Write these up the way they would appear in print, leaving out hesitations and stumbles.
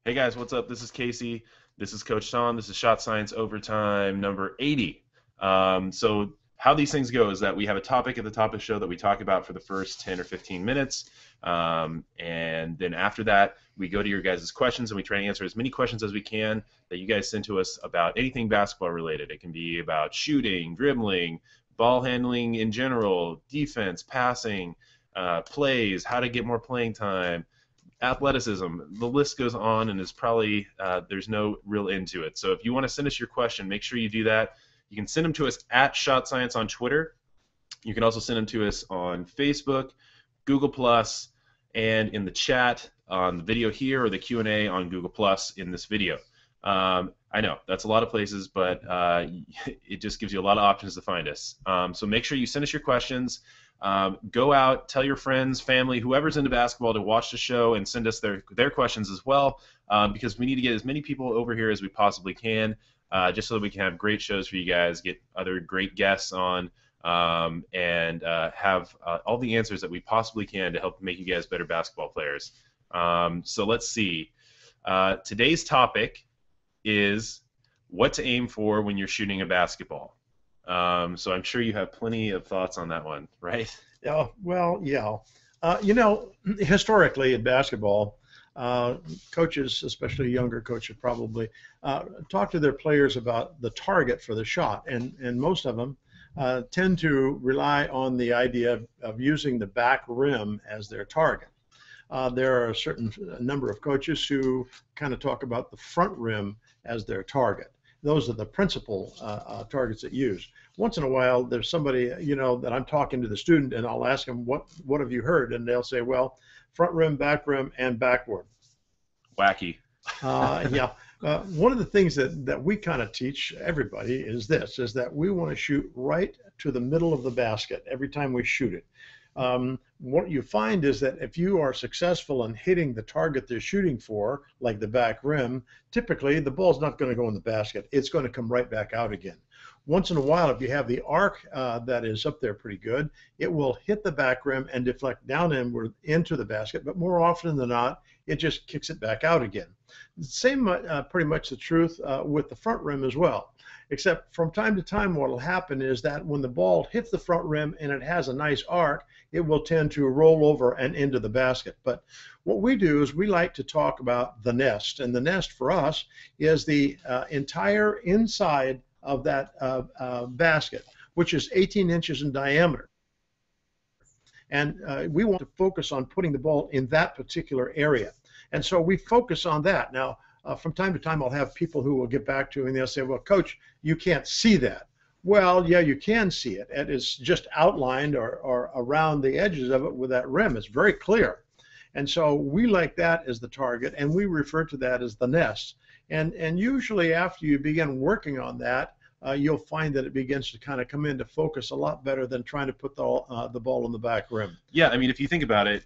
Hey guys, what's up? This is Casey. This is Coach Tom. This is Shot Science Overtime number 80. So how these things go is that we have a topic at the top of the show that we talk about for the first 10 or 15 minutes. And then after that, we go to your guys' questions and we try to answer as many questions as we can that you guys send to us about anything basketball related. It can be about shooting, dribbling, ball handling in general, defense, passing, plays, how to get more playing time, athleticism. The list goes on, and is probably there's no real end to it. So if you want to send us your question, make sure you do that. You can send them to us at Shot Science on Twitter. You can also send them to us on Facebook, Google Plus, and in the chat on the video here, or the Q&A on Google Plus in this video. I know that's a lot of places, but it just gives you a lot of options to find us. So make sure you send us your questions. Go out, tell your friends, family, whoever's into basketball to watch the show and send us their questions as well, because we need to get as many people over here as we possibly can, just so that we can have great shows for you guys, get other great guests on, and have all the answers that we possibly can to help make you guys better basketball players. So let's see. Today's topic is what to aim for when you're shooting a basketball. So I'm sure you have plenty of thoughts on that one, right? Yeah, well, yeah. Historically in basketball, coaches, especially younger coaches, probably talk to their players about the target for the shot, and most of them tend to rely on the idea of using the back rim as their target. There are a certain number of coaches who kind of talk about the front rim as their target. Those are the principal targets that use. Once in a while, there's somebody, that I'm talking to the student, and I'll ask them, what have you heard? And they'll say, well, front rim, and backward. Wacky. Yeah. One of the things that we kind of teach everybody is that we want to shoot right to the middle of the basket every time we shoot it. What you find is that if you are successful in hitting the target they're shooting for, like the back rim, typically the ball's not going to go in the basket. It's going to come right back out again. Once in a while, if you have the arc that is up there pretty good, it will hit the back rim and deflect down inward into the basket, but more often than not, it just kicks it back out again. Same, pretty much the truth with the front rim as well. Except from time to time, what will happen is that when the ball hits the front rim and it has a nice arc, it will tend to roll over and into the basket. But what we do is we like to talk about the nest. And the nest for us is the entire inside of that basket, which is 18 inches in diameter. And we want to focus on putting the ball in that particular area. And so we focus on that. Now, from time to time, I'll have people who will get back to me and they'll say, well, Coach, you can't see that. Well, yeah, you can see it. It is just outlined or around the edges of it with that rim. It's very clear. And so we like that as the target, and we refer to that as the nest. And usually after you begin working on that, you'll find that it begins to kind of come into focus a lot better than trying to put the ball on the back rim. Yeah, I mean, if you think about it,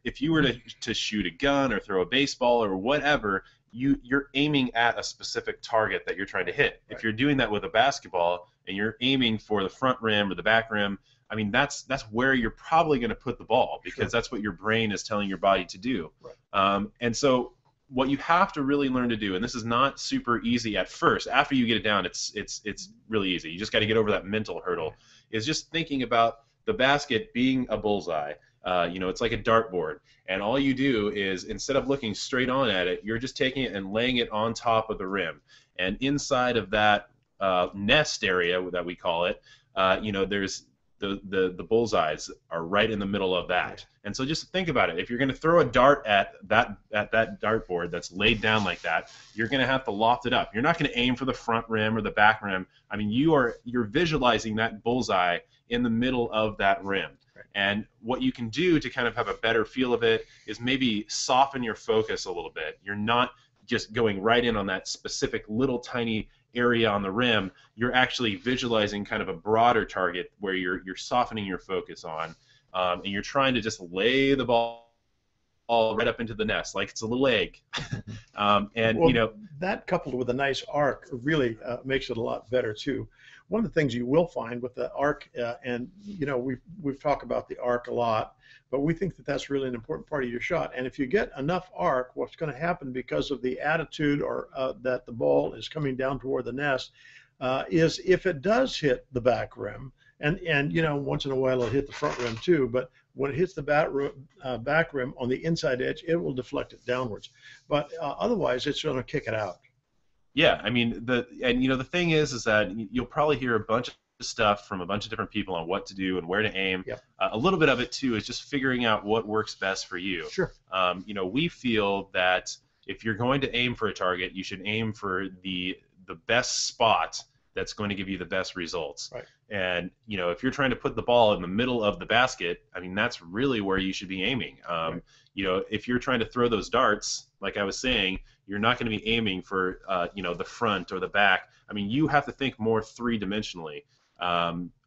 if you were to shoot a gun or throw a baseball or whatever, you're aiming at a specific target that you're trying to hit. Right. If you're doing that with a basketball and you're aiming for the front rim or the back rim, I mean, that's where you're probably going to put the ball, because sure, that's what your brain is telling your body to do. Right. And so what you have to really learn to do, and this is not super easy at first. After you get it down, it's really easy. You just got to get over that mental hurdle. Is just thinking about the basket being a bullseye. It's like a dartboard, and all you do is, instead of looking straight on at it, you're just taking it and laying it on top of the rim. And inside of that nest area that we call it, there's the bullseyes are right in the middle of that. And so just think about it. If you're going to throw a dart at that dartboard that's laid down like that, you're going to have to loft it up. You're not going to aim for the front rim or the back rim. I mean, you're visualizing that bullseye in the middle of that rim. And what you can do to kind of have a better feel of it is maybe soften your focus a little bit. You're not just going right in on that specific little tiny area on the rim. You're actually visualizing kind of a broader target where you're softening your focus on, and you're trying to just lay the ball right up into the nest like it's a little egg. Well, that coupled with a nice arc really makes it a lot better too. one of the things you will find with the arc, and we've talked about the arc a lot, but we think that that's really an important part of your shot. And if you get enough arc, what's going to happen because of the attitude or that the ball is coming down toward the nest, is if it does hit the back rim, and once in a while it'll hit the front rim too, but when it hits the back rim on the inside edge, it will deflect it downwards. But otherwise, it's going to kick it out. Yeah, I mean the thing is that you'll probably hear a bunch of stuff from a bunch of different people on what to do and where to aim. Yep. A little bit of it too is just figuring out what works best for you. Sure. We feel that if you're going to aim for a target, you should aim for the best spot that's going to give you the best results. Right. And if you're trying to put the ball in the middle of the basket, I mean that's really where you should be aiming. Right. If you're trying to throw those darts, like I was saying, you're not going to be aiming for the front or the back. I mean, you have to think more three-dimensionally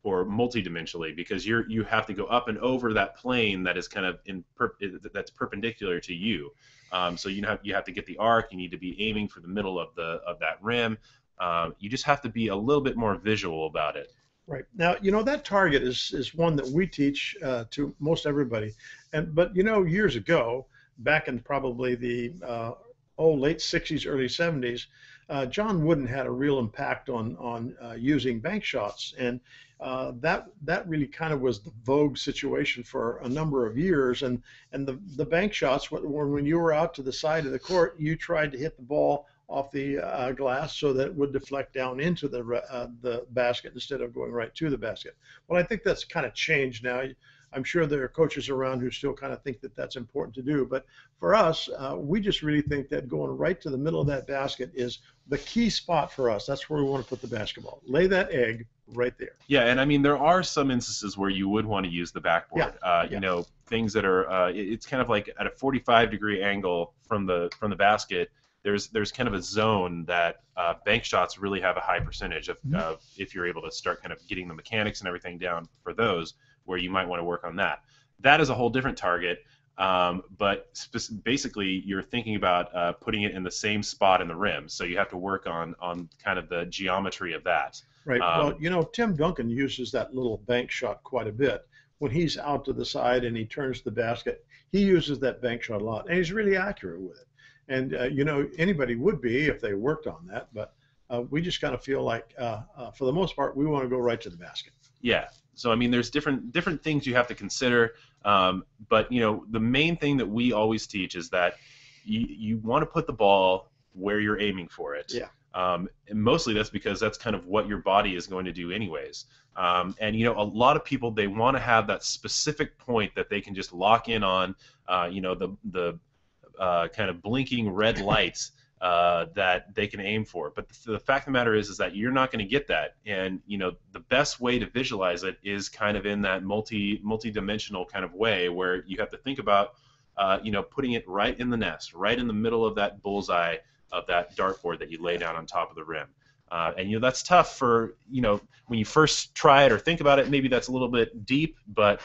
or multi-dimensionally, because you have to go up and over that plane that is kind of that's perpendicular to you. So you have to get the arc. You need to be aiming for the middle of that rim. You just have to be a little bit more visual about it. Right. Now, that target is one that we teach to most everybody. But years ago, back in probably the late 60s, early 70s, John Wooden had a real impact on using bank shots. And that really kind of was the vogue situation for a number of years. And the bank shots, when you were out to the side of the court, you tried to hit the ball off the glass so that it would deflect down into the basket instead of going right to the basket. Well, I think that's kind of changed now. I'm sure there are coaches around who still kind of think that that's important to do. But for us, we just really think that going right to the middle of that basket is the key spot for us. That's where we want to put the basketball. Lay that egg right there. Yeah, and I mean, there are some instances where you would want to use the backboard. Yeah. Things that are, it's kind of like at a 45-degree angle from the basket. There's kind of a zone that bank shots really have a high percentage of if you're able to start kind of getting the mechanics and everything down for those, where you might want to work on that. That is a whole different target, but basically you're thinking about putting it in the same spot in the rim, so you have to work on kind of the geometry of that. Right. Well, Tim Duncan uses that little bank shot quite a bit. When he's out to the side and he turns the basket, he uses that bank shot a lot, and he's really accurate with it. And, anybody would be if they worked on that, but we just kind of feel like, for the most part, we want to go right to the basket. Yeah. So, I mean, there's different things you have to consider, but, the main thing that we always teach is that you want to put the ball where you're aiming for it. Yeah. And mostly that's because that's kind of what your body is going to do anyways. And, a lot of people, they want to have that specific point that they can just lock in on, the kind of blinking red lights that they can aim for. But the fact of the matter is that you're not going to get that. And the best way to visualize it is kind of in that multi-dimensional kind of way, where you have to think about putting it right in the nest, right in the middle of that bullseye of that dartboard that you lay down on top of the rim. And that's tough for when you first try it or think about it. Maybe that's a little bit deep, but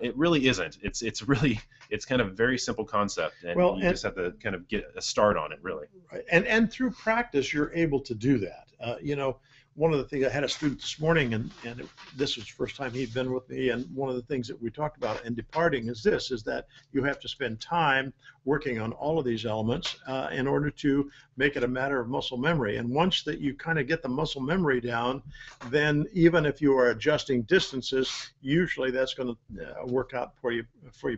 it really isn't. It's kind of a very simple concept, and you just have to kind of get a start on it, really. Right. And through practice, you're able to do that. One of the things, I had a student this morning, and this was the first time he'd been with me, and one of the things that we talked about in departing is that you have to spend time working on all of these elements in order to make it a matter of muscle memory. And once that you kind of get the muscle memory down, then even if you are adjusting distances, usually that's going to work out for you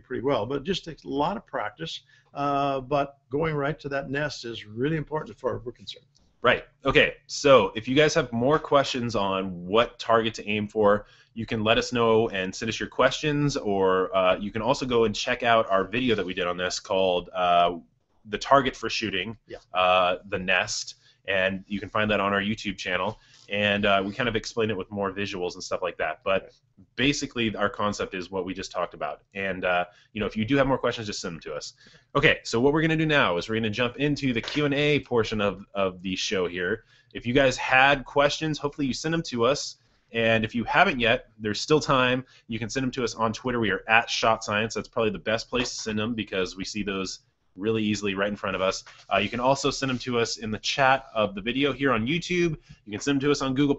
pretty well. But it just takes a lot of practice. But going right to that nest is really important as far as we're concerned. Right. Okay. So if you guys have more questions on what target to aim for, you can let us know and send us your questions, or you can also go and check out our video that we did on this called The Target for Shooting, the Nest, and you can find that on our YouTube channel. And we kind of explain it with more visuals and stuff like that. But basically, our concept is what we just talked about. And if you do have more questions, just send them to us. Okay, so what we're going to do now is we're going to jump into the Q&A portion of the show here. If you guys had questions, hopefully you send them to us. And if you haven't yet, there's still time. You can send them to us on Twitter. We are at Shot Science. That's probably the best place to send them, because we see those really easily right in front of us. You can also send them to us in the chat of the video here on YouTube. You can send them to us on Google+,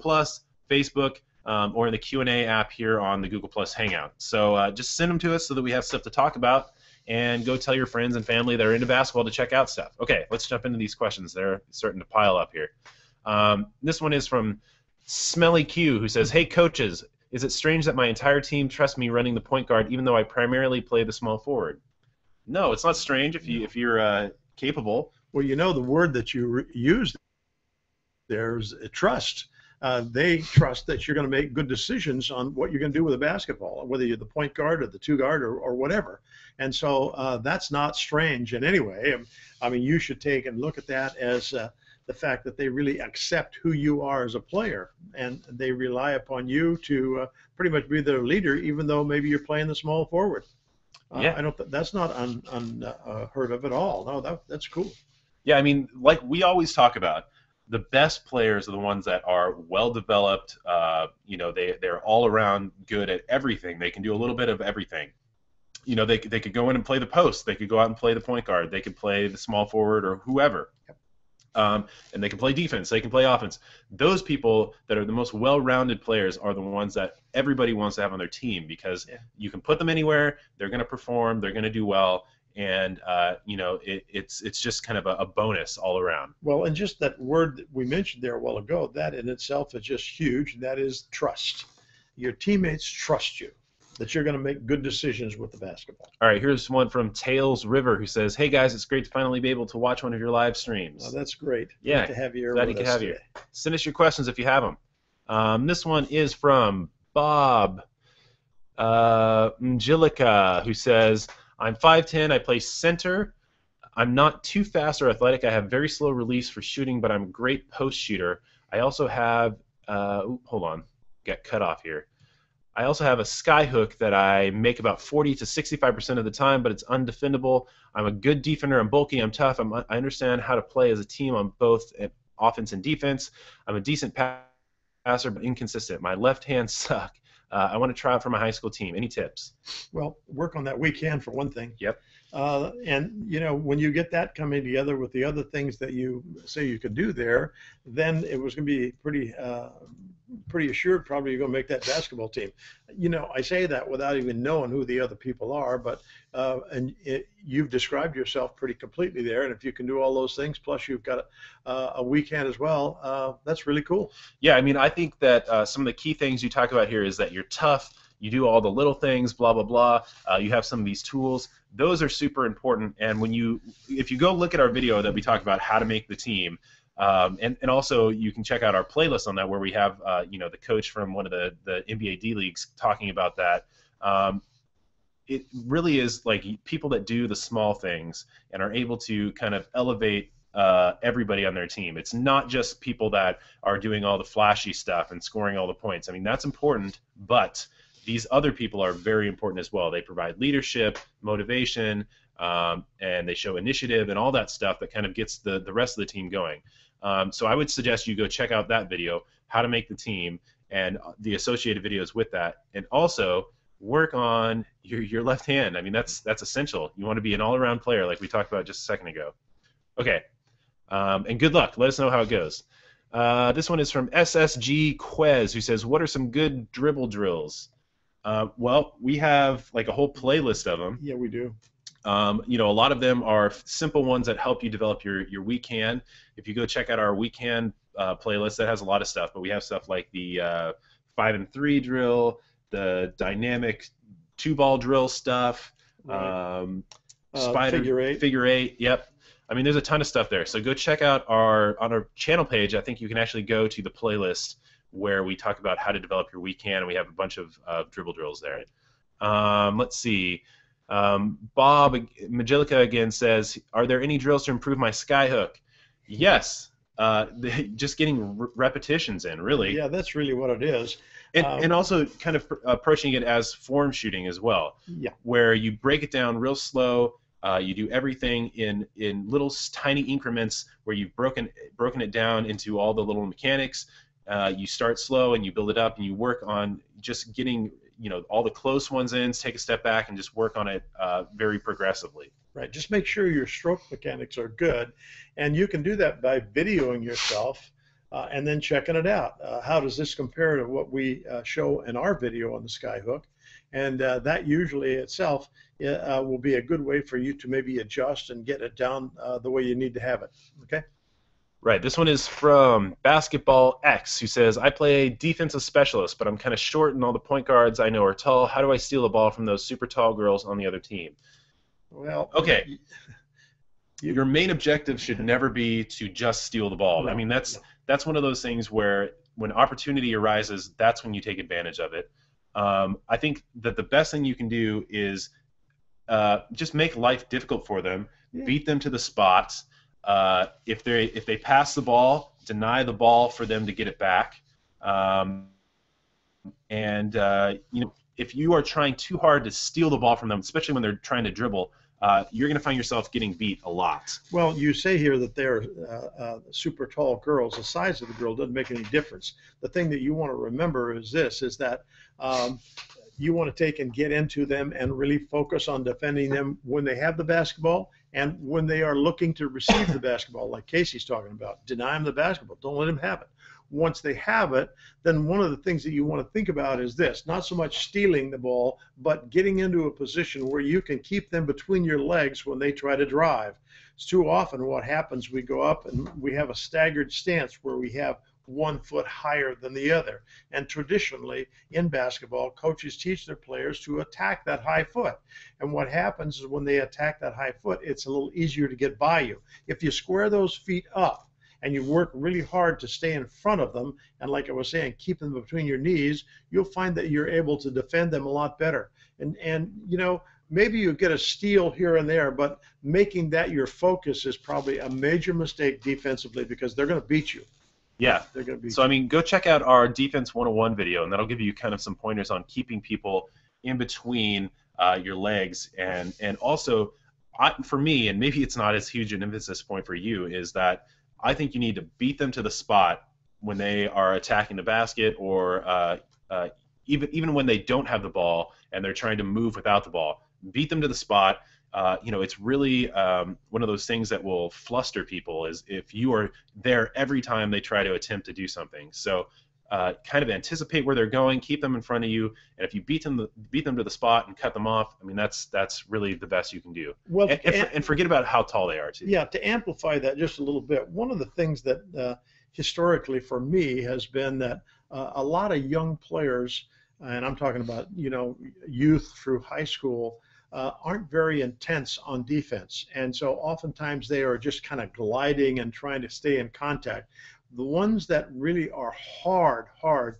Facebook, or in the Q&A app here on the Google Plus Hangout. So just send them to us so that we have stuff to talk about, and go tell your friends and family that are into basketball to check out stuff. Okay, let's jump into these questions. They're starting to pile up here. This one is from Smelly Q, who says, "Hey coaches, is it strange that my entire team trusts me running the point guard even though I primarily play the small forward?" No, it's not strange if you're capable. Well, the word that you used there's a trust. They trust that you're going to make good decisions on what you're going to do with a basketball, whether you're the point guard or the two guard or whatever. And so that's not strange in any way. I mean, you should take and look at that as the fact that they really accept who you are as a player, and they rely upon you to pretty much be their leader, even though maybe you're playing the small forward. Yeah. I don't. That's not unheard of at all. No, that's cool. Yeah, I mean, like we always talk about, the best players are the ones that are well developed. They're all around good at everything. They can do a little bit of everything. They could go in and play the post. They could go out and play the point guard. They could play the small forward or whoever. And they can play defense. They can play offense. Those people that are the most well-rounded players are the ones that everybody wants to have on their team, because you can put them anywhere. They're going to perform. They're going to do well. And it's just kind of a bonus all around. Well, and just that word that we mentioned there a while ago, that in itself is just huge. That is trust. Your teammates trust you that you're going to make good decisions with the basketball. All right, here's one from Tails River, who says, "Hey guys, it's great to finally be able to watch one of your live streams." Oh, that's great. Yeah, great to have you here. Glad you could have you. Send us your questions if you have them. This one is from Bob Angelica, who says, "I'm 5'10", I play center. I'm not too fast or athletic. I have very slow release for shooting, but I'm a great post shooter. I also have, hold on, got cut off here. I also have a sky hook that I make about 40 to 65% of the time, but it's undefendable. I'm a good defender. I'm bulky. I'm tough. I understand how to play as a team on both offense and defense. I'm a decent passer, but inconsistent. My left hand suck. I want to try out for my high school team. Any tips?" Well, work on that weekend for one thing. Yep. And when you get that coming together with the other things that you say you could do there, then it was going to be pretty assured probably you're going to make that basketball team. I say that without even knowing who the other people are, but you've described yourself pretty completely there. And if you can do all those things, plus you've got a weekend as well, that's really cool. Yeah, I mean, I think that some of the key things you talk about here is that you're tough. You do all the little things, blah, blah, blah. You have some of these tools. Those are super important. And if you go look at our video that we talk about how to make the team, and also you can check out our playlist on that, where we have the coach from one of the NBA D leagues talking about that. It really is like people that do the small things and are able to kind of elevate everybody on their team. It's not just people that are doing all the flashy stuff and scoring all the points. I mean, that's important, but these other people are very important as well. They provide leadership, motivation, and they show initiative and all that stuff that kind of gets the rest of the team going. So I would suggest you go check out that video, how to make the team, and the associated videos with that. And also work on your left hand. I mean, that's essential. You want to be an all-around player like we talked about just a second ago. Okay, and good luck. Let us know how it goes. This one is from SSG Quez, who says, "What are some good dribble drills?" Well, we have like a whole playlist of them. Yeah, we do. A lot of them are simple ones that help you develop your weak hand. If you go check out our weak hand playlist, that has a lot of stuff, but we have stuff like the 5 and 3 drill, the dynamic 2-ball drill stuff, Right. spider Figure eight. Yep. I mean, there's a ton of stuff there. So go check out on our channel page. I think you can actually go to the playlist where we talk about how to develop your weak hand, and we have a bunch of dribble drills there. Let's see. Bob Magilica again says, "Are there any drills to improve my sky hook?" Yes. Just getting repetitions in, really. Yeah, that's really what it is. And also kind of approaching it as form shooting as well. Yeah. Where you break it down real slow. You do everything in little tiny increments where you've broken it down into all the little mechanics. You start slow and you build it up, and you work on just getting all the close ones in, take a step back, and just work on it very progressively. Right. Just make sure your stroke mechanics are good, and you can do that by videoing yourself and then checking it out. How does this compare to what we show in our video on the Skyhook? And that usually itself will be a good way for you to maybe adjust and get it down the way you need to have it. Okay. Right. This one is from Basketball X, who says, I play defensive specialist, but I'm kind of short, and all the point guards I know are tall. How do I steal the ball from those super tall girls on the other team? Well, okay. Your main objective should never be to just steal the ball. No, I mean, that's one of those things where when opportunity arises, that's when you take advantage of it. I think that the best thing you can do is just make life difficult for them, beat them to the spots. If they pass the ball, deny the ball for them to get it back. If you are trying too hard to steal the ball from them, especially when they're trying to dribble, you're going to find yourself getting beat a lot. Well, you say here that they're super tall girls. The size of the girl doesn't make any difference. The thing that you want to remember is this, is that you want to take and get into them and really focus on defending them when they have the basketball and when they are looking to receive the basketball, like Casey's talking about. Deny them the basketball. Don't let them have it. Once they have it, then one of the things that you want to think about is this, not so much stealing the ball, but getting into a position where you can keep them between your legs when they try to drive. It's too often what happens, we go up and we have a staggered stance where we have 1 foot higher than the other. And traditionally in basketball, coaches teach their players to attack that high foot. And what happens is when they attack that high foot, it's a little easier to get by you. If you square those feet up, and you work really hard to stay in front of them, and like I was saying, keep them between your knees, you'll find that you're able to defend them a lot better. And you know, maybe you get a steal here and there, but making that your focus is probably a major mistake defensively because they're going to beat you. Yeah. They're going to beat you. I mean, go check out our Defense 101 video, and that'll give you kind of some pointers on keeping people in between your legs. And also, for me, and maybe it's not as huge an emphasis point for you, is that I think you need to beat them to the spot when they are attacking the basket, or even when they don't have the ball and they're trying to move without the ball. Beat them to the spot. It's really one of those things that will fluster people is if you are there every time they try to attempt to do something. So kind of anticipate where they're going, keep them in front of you, and if you beat them to the spot and cut them off, I mean that's really the best you can do. Well, and forget about how tall they are too. Yeah, to amplify that just a little bit, one of the things that historically for me has been that a lot of young players, and I'm talking about youth through high school, aren't very intense on defense, and so oftentimes they are just kind of gliding and trying to stay in contact. The ones that really are hard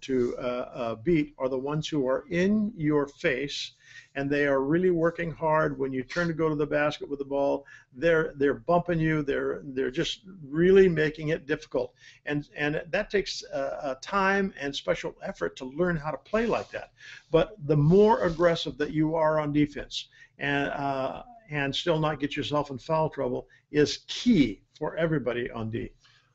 to beat are the ones who are in your face, and they are really working hard. When you turn to go to the basket with the ball, they're bumping you. They're just really making it difficult, and that takes time and special effort to learn how to play like that. But the more aggressive that you are on defense, and still not get yourself in foul trouble, is key for everybody on D.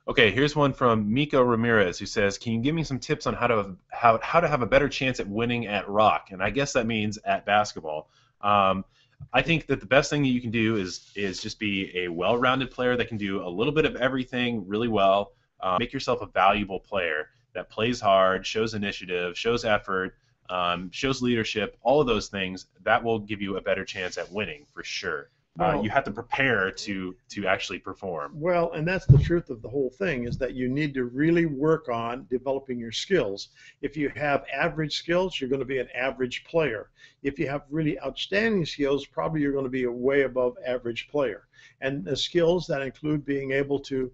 Okay, here's one from Miko Ramirez who says, can you give me some tips on how to have a better chance at winning at rock? And I guess that means at basketball. I think that the best thing that you can do is just be a well-rounded player that can do a little bit of everything really well. Make yourself a valuable player that plays hard, shows initiative, shows effort, shows leadership, all of those things. That will give you a better chance at winning for sure. You have to prepare to actually perform. Well, and that's the truth of the whole thing, is that you need to really work on developing your skills. If you have average skills, you're going to be an average player. If you have really outstanding skills, probably you're going to be a way above average player. And the skills that include being able to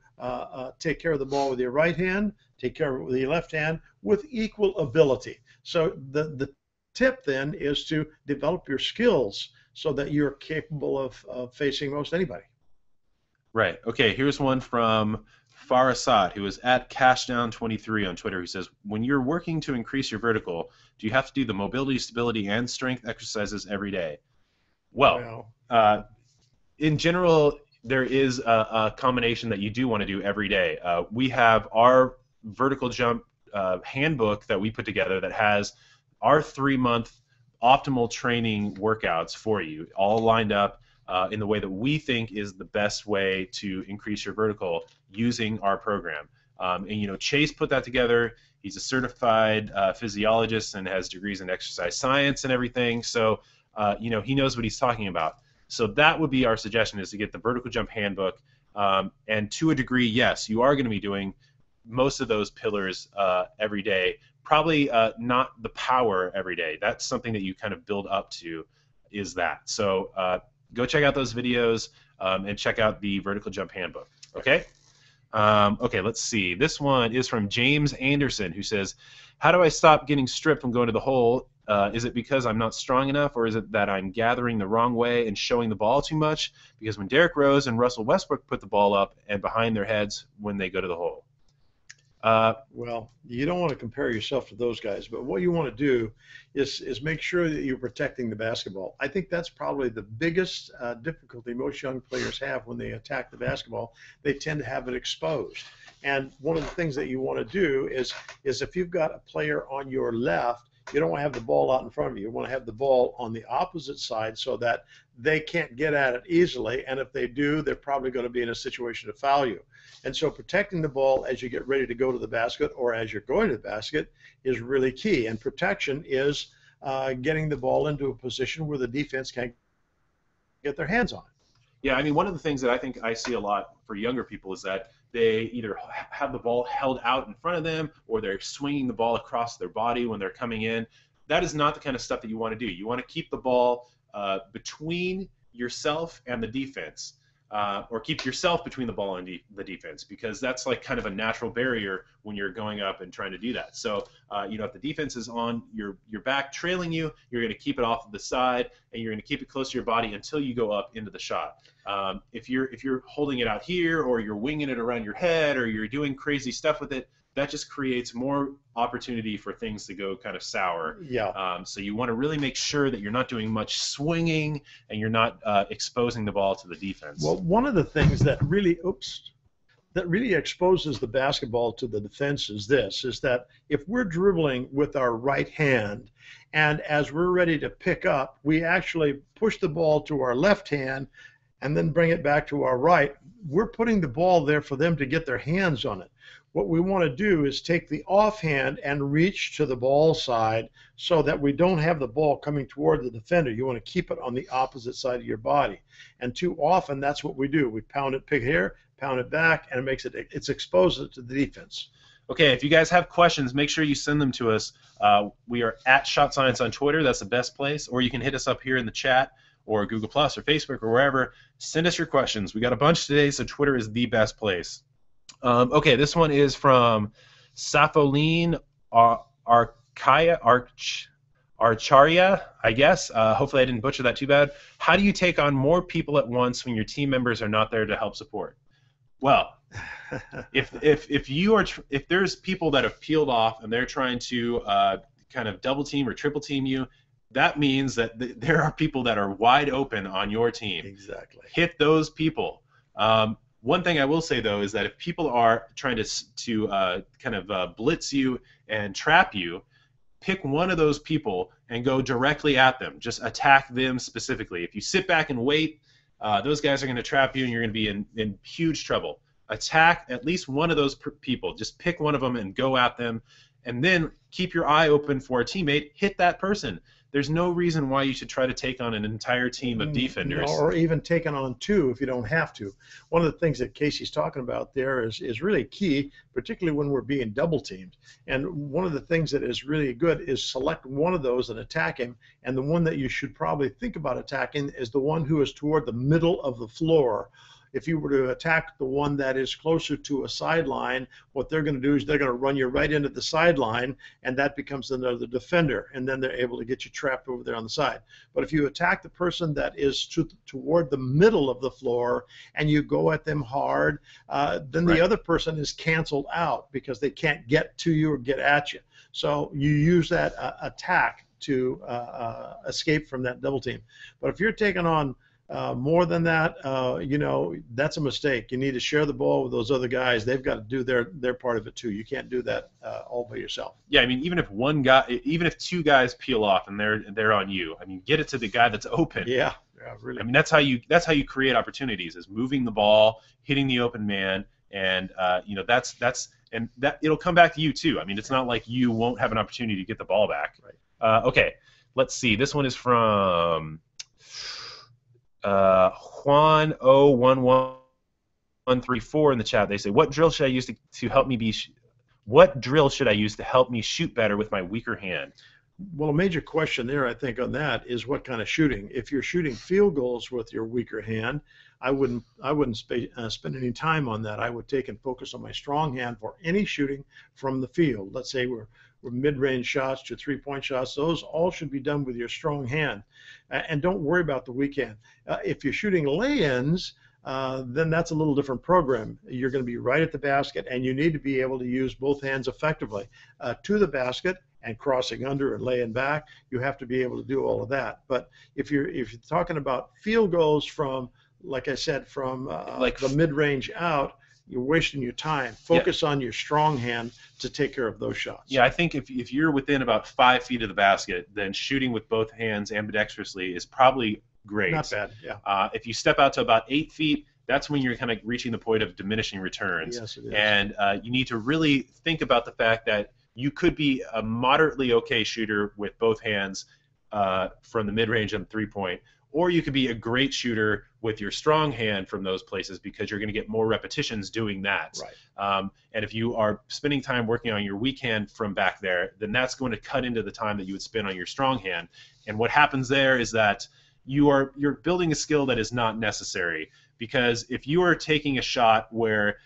take care of the ball with your right hand, take care of it with your left hand, with equal ability. So the tip then is to develop your skills so that you're capable of facing most anybody. Right. Okay, here's one from Farasat, who is at Cashdown23 on Twitter, who says, when you're working to increase your vertical, do you have to do the mobility, stability, and strength exercises every day? Well, in general, there is a combination that you do want to do every day. We have our vertical jump handbook that we put together that has our 3-month optimal training workouts for you, all lined up in the way that we think is the best way to increase your vertical using our program. And Chase put that together. He's a certified physiologist and has degrees in exercise science and everything. So he knows what he's talking about. So that would be our suggestion, is to get the Vertical Jump Handbook. And to a degree, yes, you are going to be doing most of those pillars every day. Probably not the power every day. That's something that you kind of build up to, is that. So go check out those videos and check out the Vertical Jump Handbook. Okay? Okay, let's see. This one is from James Anderson, who says, how do I stop getting stripped from going to the hole? Is it because I'm not strong enough, or is it that I'm gathering the wrong way and showing the ball too much? Because when Derrick Rose and Russell Westbrook put the ball up and behind their heads when they go to the hole. Well, you don't want to compare yourself to those guys, but what you want to do is make sure that you're protecting the basketball. I think that's probably the biggest difficulty most young players have when they attack the basketball. They tend to have it exposed. And one of the things that you want to do is if you've got a player on your left, you don't want to have the ball out in front of you. You want to have the ball on the opposite side so that they can't get at it easily. And if they do, they're probably going to be in a situation to foul you. And so protecting the ball as you get ready to go to the basket or as you're going to the basket is really key. And protection is getting the ball into a position where the defense can't get their hands on it. Yeah, I mean, one of the things that I think I see a lot for younger people is that they either have the ball held out in front of them or they're swinging the ball across their body when they're coming in. That is not the kind of stuff that you want to do. You want to keep the ball between yourself and the defense, or keep yourself between the ball and the defense, because that's like kind of a natural barrier when you're going up and trying to do that. So, if the defense is on your back trailing you, you're going to keep it off to the side, and you're going to keep it close to your body until you go up into the shot. If you're holding it out here, or you're winging it around your head, or you're doing crazy stuff with it, that just creates more opportunity for things to go kind of sour. Yeah. So you want to really make sure that you're not doing much swinging and you're not exposing the ball to the defense. Well, one of the things that really exposes the basketball to the defense is that if we're dribbling with our right hand, and as we're ready to pick up, we actually push the ball to our left hand and then bring it back to our right, we're putting the ball there for them to get their hands on it. What we want to do is take the offhand and reach to the ball side so that we don't have the ball coming toward the defender. You want to keep it on the opposite side of your body. And too often, that's what we do. We pound it, pick here, pound it back, and it's exposed it to the defense. Okay, if you guys have questions, make sure you send them to us. We are at Shot Science on Twitter. That's the best place. Or you can hit us up here in the chat, or Google Plus, or Facebook, or wherever. Send us your questions. We got a bunch today, so Twitter is the best place. Okay, this one is from Sapholine Archaria, I guess. Hopefully I didn't butcher that too bad. How do you take on more people at once when your team members are not there to help support? Well, if there's people that have peeled off and they're trying to kind of double team or triple team you, that means that there are people that are wide open on your team. Exactly. Hit those people. One thing I will say, though, is that if people are trying to kind of blitz you and trap you, pick one of those people and go directly at them. Just attack them specifically. If you sit back and wait, those guys are going to trap you, and you're going to be in huge trouble. Attack at least one of those people. Just pick one of them and go at them, and then keep your eye open for a teammate. Hit that person. There's no reason why you should try to take on an entire team of defenders. Or even taking on two if you don't have to. One of the things that Casey's talking about there is really key, particularly when we're being double teamed. And one of the things that is really good is select one of those and attack him. And the one that you should probably think about attacking is the one who is toward the middle of the floor. If you were to attack the one that is closer to a sideline, what they're going to do is they're going to run you right into the sideline, and that becomes another defender, and then they're able to get you trapped over there on the side. But if you attack the person that is toward the middle of the floor and you go at them hard, then the other person is canceled out because they can't get to you or get at you. So you use that attack to escape from that double team. But if you're taking on more than that, that's a mistake. You need to share the ball with those other guys. They've got to do their part of it too. You can't do that all by yourself. Yeah, I mean, even if two guys peel off and they're on you, I mean, get it to the guy that's open. Yeah, really. I mean, that's how you create opportunities, is moving the ball, hitting the open man, And that's and that it'll come back to you too. I mean, it's not like you won't have an opportunity to get the ball back. Right. Okay, let's see. This one is from Juan 01134 in the chat. They say, what drill should I use to help me be? What drill should I use to help me shoot better with my weaker hand? Well, a major question there, I think, on that is what kind of shooting. If you're shooting field goals with your weaker hand, I wouldn't spend any time on that. I would take and focus on my strong hand for any shooting from the field. Let's say we're mid-range shots to three-point shots. Those all should be done with your strong hand, and don't worry about the weak hand. If you're shooting lay-ins, then that's a little different program. You're going to be right at the basket, and you need to be able to use both hands effectively to the basket and crossing under and laying back. You have to be able to do all of that. But if you're talking about field goals from, like I said, from like the mid-range out, you're wasting your time. Focus on your strong hand to take care of those shots. Yeah, I think if you're within about 5 feet of the basket, then shooting with both hands ambidextrously is probably great. Not bad, yeah. If you step out to about 8 feet, that's when you're kind of reaching the point of diminishing returns. Yes, it is. And you need to really think about the fact that you could be a moderately okay shooter with both hands from the mid-range and three-point, or you could be a great shooter with your strong hand from those places because you're going to get more repetitions doing that. Right. And if you are spending time working on your weak hand from back there, then that's going to cut into the time that you would spend on your strong hand. And what happens there is that you're building a skill that is not necessary, because if you are taking a shot where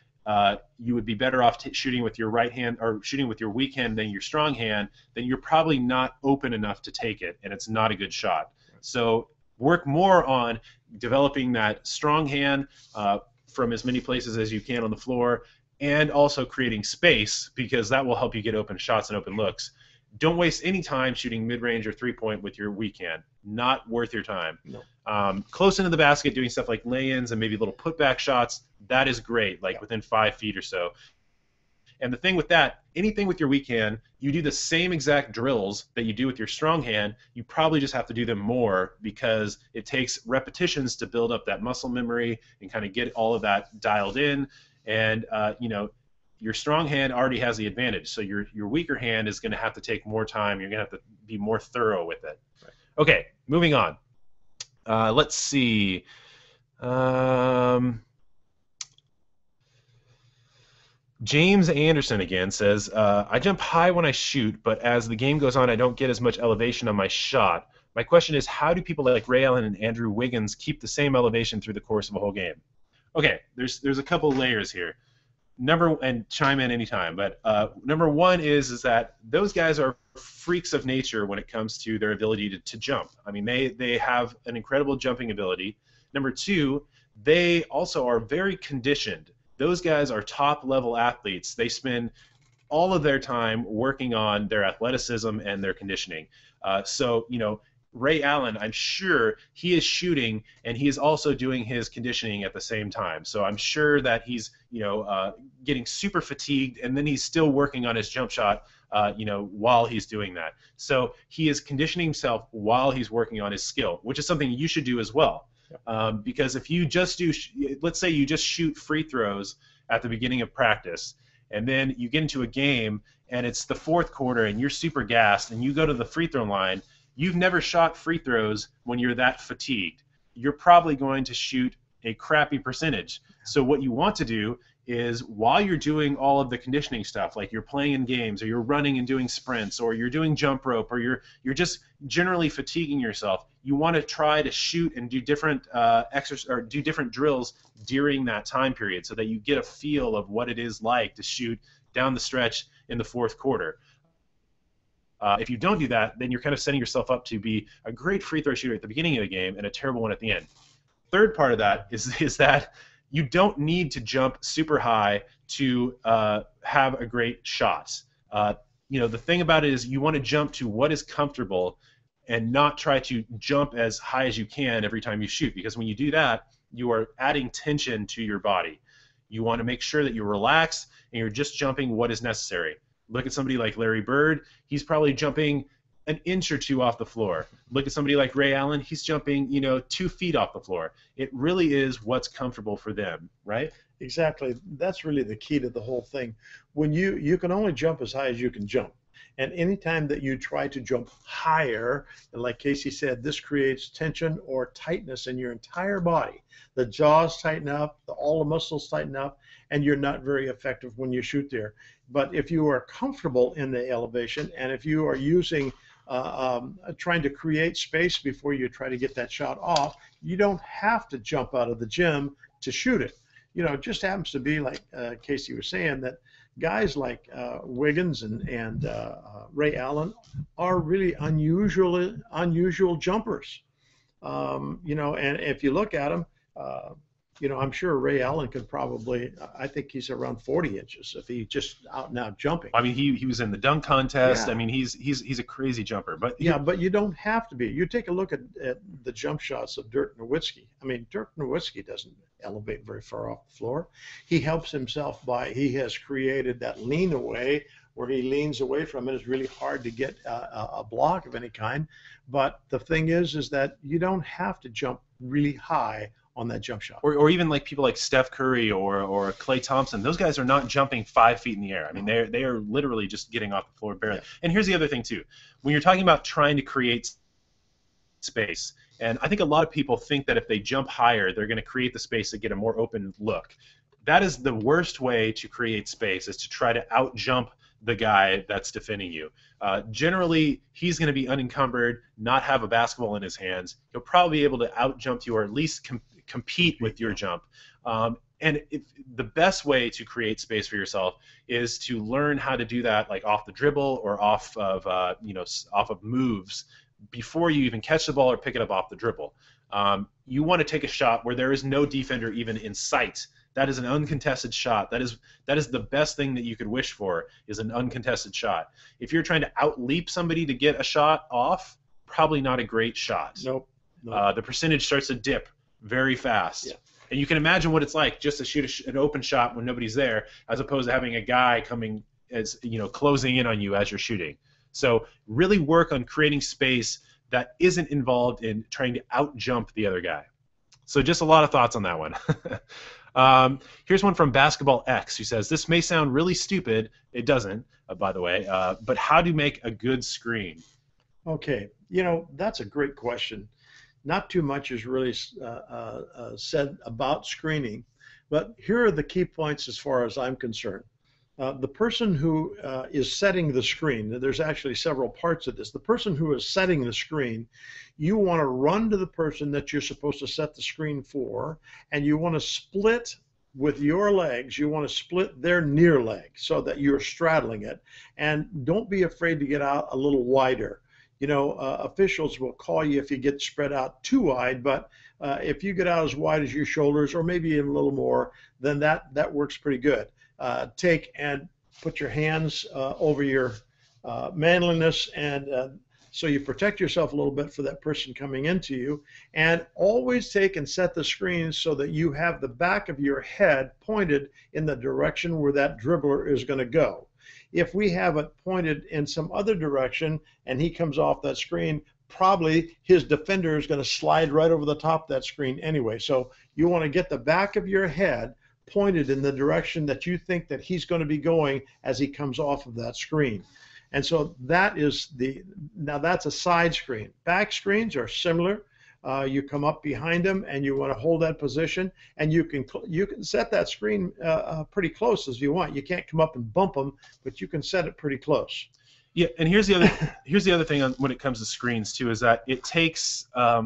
you would be better off shooting with your right hand or shooting with your weak hand than your strong hand, then you're probably not open enough to take it, and it's not a good shot. So work more on developing that strong hand from as many places as you can on the floor, and also creating space, because that will help you get open shots and open looks. Don't waste any time shooting mid-range or three-point with your weak hand. Not worth your time. No. Close into the basket, doing stuff like lay-ins and maybe little putback shots, that is great, like within 5 feet or so. And the thing with that, anything with your weak hand, you do the same exact drills that you do with your strong hand. You probably just have to do them more, because it takes repetitions to build up that muscle memory and kind of get all of that dialed in. And your strong hand already has the advantage, so your weaker hand is going to have to take more time. You're going to have to be more thorough with it. Right. Okay, moving on. Let's see. James Anderson again says, I jump high when I shoot, but as the game goes on, I don't get as much elevation on my shot. My question is, how do people like Ray Allen and Andrew Wiggins keep the same elevation through the course of a whole game? Okay, there's a couple layers here. And chime in anytime, but number one is that those guys are freaks of nature when it comes to their ability to jump. I mean, they have an incredible jumping ability. Number two, they also are very conditioned. Those guys are top-level athletes. They spend all of their time working on their athleticism and their conditioning. So, Ray Allen, I'm sure he is shooting and he is also doing his conditioning at the same time. So I'm sure that he's, getting super fatigued, and then he's still working on his jump shot, while he's doing that. So he is conditioning himself while he's working on his skill, which is something you should do as well. Because if you just let's say you just shoot free throws at the beginning of practice, and then you get into a game and it's the fourth quarter and you're super gassed and you go to the free throw line, you've never shot free throws when you're that fatigued. You're probably going to shoot a crappy percentage. So what you want to do is, while you're doing all of the conditioning stuff, like you're playing in games, or you're running and doing sprints, or you're doing jump rope, or you're just generally fatiguing yourself, you want to try to shoot and do different do different drills during that time period, so that you get a feel of what it is like to shoot down the stretch in the fourth quarter. If you don't do that, then you're kind of setting yourself up to be a great free throw shooter at the beginning of the game and a terrible one at the end. Third part of that is that you don't need to jump super high to have a great shot. The thing about it is, you want to jump to what is comfortable and not try to jump as high as you can every time you shoot, because when you do that, you are adding tension to your body. You want to make sure that you relax and you're just jumping what is necessary. Look at somebody like Larry Bird. He's probably jumping an inch or two off the floor. Look at somebody like Ray Allen. He's jumping, 2 feet off the floor. It really is what's comfortable for them, right? Exactly. That's really the key to the whole thing. When you can only jump as high as you can jump. And anytime that you try to jump higher, and like Casey said, this creates tension or tightness in your entire body. The jaws tighten up, all the muscles tighten up, and you're not very effective when you shoot there. But if you are comfortable in the elevation, and if you are using trying to create space before you try to get that shot off, you don't have to jump out of the gym to shoot it. It just happens to be like Casey was saying, that guys like Wiggins and Ray Allen are really unusual jumpers. And if you look at them, I'm sure Ray Allen could probably, I think he's around 40 inches if he just out and out jumping. I mean, he was in the dunk contest. Yeah. I mean, he's a crazy jumper. But but you don't have to be. You take a look at the jump shots of Dirk Nowitzki. I mean, Dirk Nowitzki doesn't elevate very far off the floor. He helps himself he has created that lean away where he leans away from it. It's really hard to get a block of any kind. But the thing is that you don't have to jump really high on that jump shot. Or even like people like Steph Curry or Klay Thompson. Those guys are not jumping 5 feet in the air. I mean, they are literally just getting off the floor barely. Yeah. And here's the other thing too. When you're talking about trying to create space, and I think a lot of people think that if they jump higher, they're going to create the space to get a more open look. That is the worst way to create space, is to try to out-jump the guy that's defending you. Generally, he's going to be unencumbered, not have a basketball in his hands. He'll probably be able to out-jump you, or at least compete with your jump. And the best way to create space for yourself is to learn how to do that, like off the dribble or off of moves, before you even catch the ball or pick it up off the dribble. You want to take a shot where there is no defender even in sight. That is an uncontested shot. That is the best thing that you could wish for, is an uncontested shot. If you're trying to out-leap somebody to get a shot off, probably not a great shot. Nope. The percentage starts to dip very fast. Yeah. And you can imagine what it's like just to shoot an open shot when nobody's there, as opposed to having a guy coming, closing in on you as you're shooting. So really work on creating space that isn't involved in trying to out-jump the other guy. So just a lot of thoughts on that one. Here's one from Basketball X, who says, this may sound really stupid. It doesn't, by the way, but how to make a good screen? Okay, that's a great question. Not too much is really said about screening, but here are the key points as far as I'm concerned. The person who is setting the screen, there's actually several parts of this. The person who is setting the screen, you want to run to the person that you're supposed to set the screen for, and you want to split with your legs. You want to split their near leg so that you're straddling it. And don't be afraid to get out a little wider. Officials will call you if you get spread out too wide, but if you get out as wide as your shoulders, or maybe even a little more, then that works pretty good. Take and put your hands over your manliness, and so you protect yourself a little bit for that person coming into you. And always take and set the screen so that you have the back of your head pointed in the direction where that dribbler is going to go. If we have it pointed in some other direction and he comes off that screen, probably his defender is going to slide right over the top of that screen anyway. So you want to get the back of your head pointed in the direction that you think that he's going to be going as he comes off of that screen. And so that's a side screen. Back screens are similar. You come up behind them and you want to hold that position, and you can set that screen pretty close as you want. You can't come up and bump them, but you can set it pretty close. Yeah, and here's the other thing when it comes to screens too, is that it takes a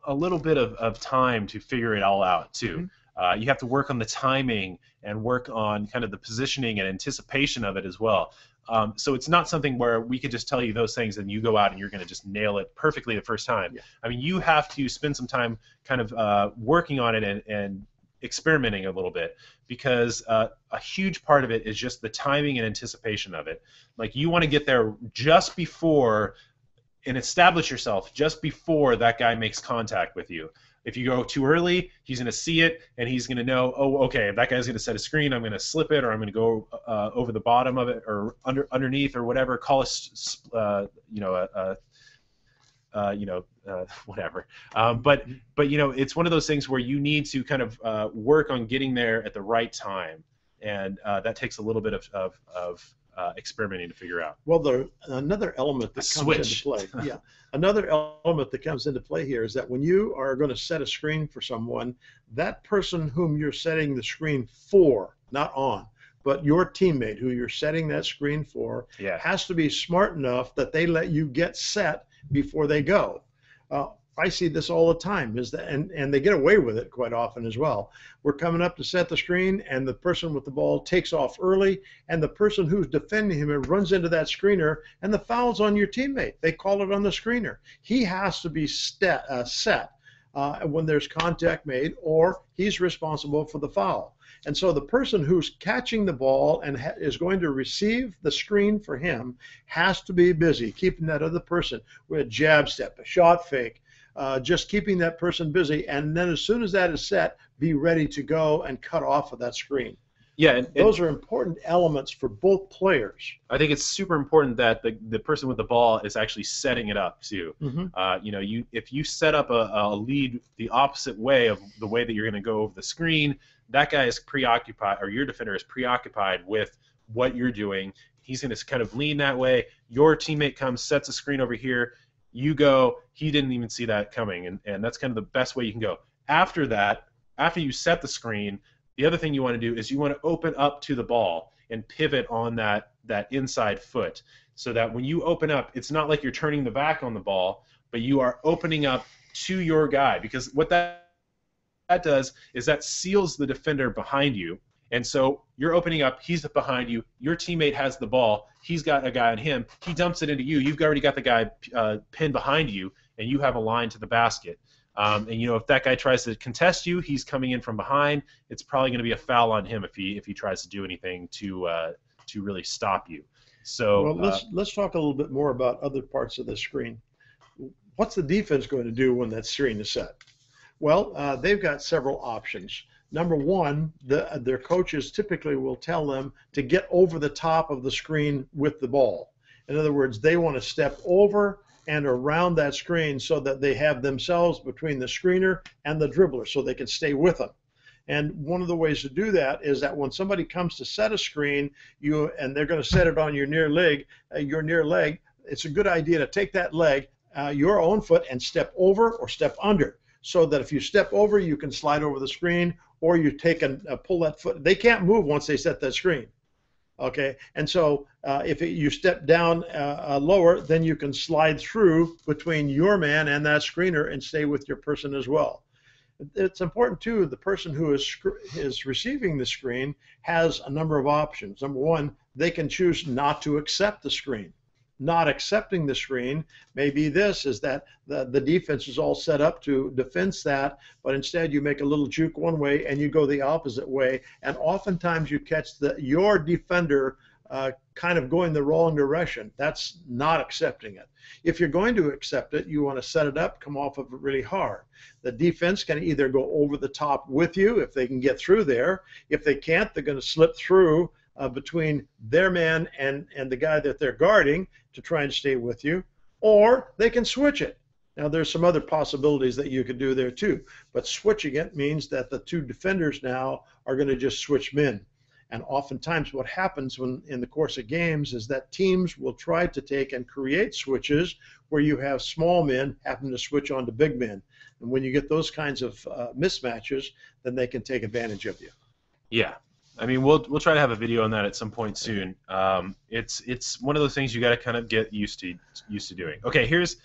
little bit of time to figure it all out too. Mm-hmm. You have to work on the timing and work on kind of the positioning and anticipation of it as well. So it's not something where we could just tell you those things and you go out and you're going to just nail it perfectly the first time. Yeah. I mean, you have to spend some time kind of working on it and experimenting a little bit, because a huge part of it is just the timing and anticipation of it. Like, you want to get there just before and establish yourself just before that guy makes contact with you. If you go too early, he's going to see it, and he's going to know, oh, okay, if that guy's going to set a screen, I'm going to slip it, or I'm going to go over the bottom of it, or underneath, or whatever. Call whatever. But it's one of those things where you need to kind of work on getting there at the right time, and that takes a little bit of experimenting to figure out. Well, another element that comes into play. Yeah, another element that comes into play here is that when you are going to set a screen for someone, that person whom you're setting the screen for, not on, but your teammate who you're setting that screen for, has to be smart enough that they let you get set before they go. I see this all the time, and they get away with it quite often as well. We're coming up to set the screen, and the person with the ball takes off early, and the person who's defending him runs into that screener, and the foul's on your teammate. They call it on the screener. He has to be set when there's contact made, or he's responsible for the foul. And so the person who's catching the ball and is going to receive the screen for him has to be busy keeping that other person with a jab step, a shot fake, just keeping that person busy. And then as soon as that is set, be ready to go and cut off of that screen. Yeah, and those are important elements for both players. I think it's super important that the person with the ball is actually setting it up too. Mm-hmm. If you set up a lead the opposite way of the way that you're going to go over the screen, that guy is preoccupied, or your defender is preoccupied with what you're doing. He's going to kind of lean that way. Your teammate comes, sets a screen over here. You go. He didn't even see that coming, and that's kind of the best way you can go. After that, after you set the screen, the other thing you want to do is you want to open up to the ball and pivot on that inside foot, so that when you open up, it's not like you're turning the back on the ball, but you are opening up to your guy, because what that does is that seals the defender behind you. And so you're opening up, he's behind you, your teammate has the ball, he's got a guy on him, he dumps it into you, you've already got the guy pinned behind you, and you have a line to the basket. And if that guy tries to contest you, he's coming in from behind, it's probably going to be a foul on him if he tries to do anything to really stop you. So let's talk a little bit more about other parts of the screen. What's the defense going to do when that screen is set? Well, they've got several options. Number one, their coaches typically will tell them to get over the top of the screen with the ball. In other words, they want to step over and around that screen so that they have themselves between the screener and the dribbler so they can stay with them. And one of the ways to do that is that when somebody comes to set a screen, and they're going to set it on your near leg, it's a good idea to take that leg, your own foot, and step over or step under, so that if you step over, you can slide over the screen, or you take and pull that foot. They can't move once they set that screen. Okay, and so if you step down lower, then you can slide through between your man and that screener and stay with your person as well. It's important too, the person who is receiving the screen has a number of options. Number one, they can choose not to accept the screen. Not accepting the screen may be this, is that the defense is all set up to defense that, but instead you make a little juke one way and you go the opposite way, and oftentimes you catch your defender kind of going the wrong direction. That's not accepting it. If you're going to accept it, you want to set it up, come off of it really hard. The defense can either go over the top with you if they can get through there. If they can't, they're going to slip through between their man and the guy that they're guarding to try and stay with you, or they can switch it. Now, there's some other possibilities that you could do there too, but switching it means that the two defenders now are going to just switch men. And oftentimes what happens in the course of games is that teams will try to take and create switches where you have small men happen to switch on to big men. And when you get those kinds of mismatches, then they can take advantage of you. Yeah. I mean, we'll try to have a video on that at some point soon. It's one of those things you got to kind of get used to doing. Okay, here's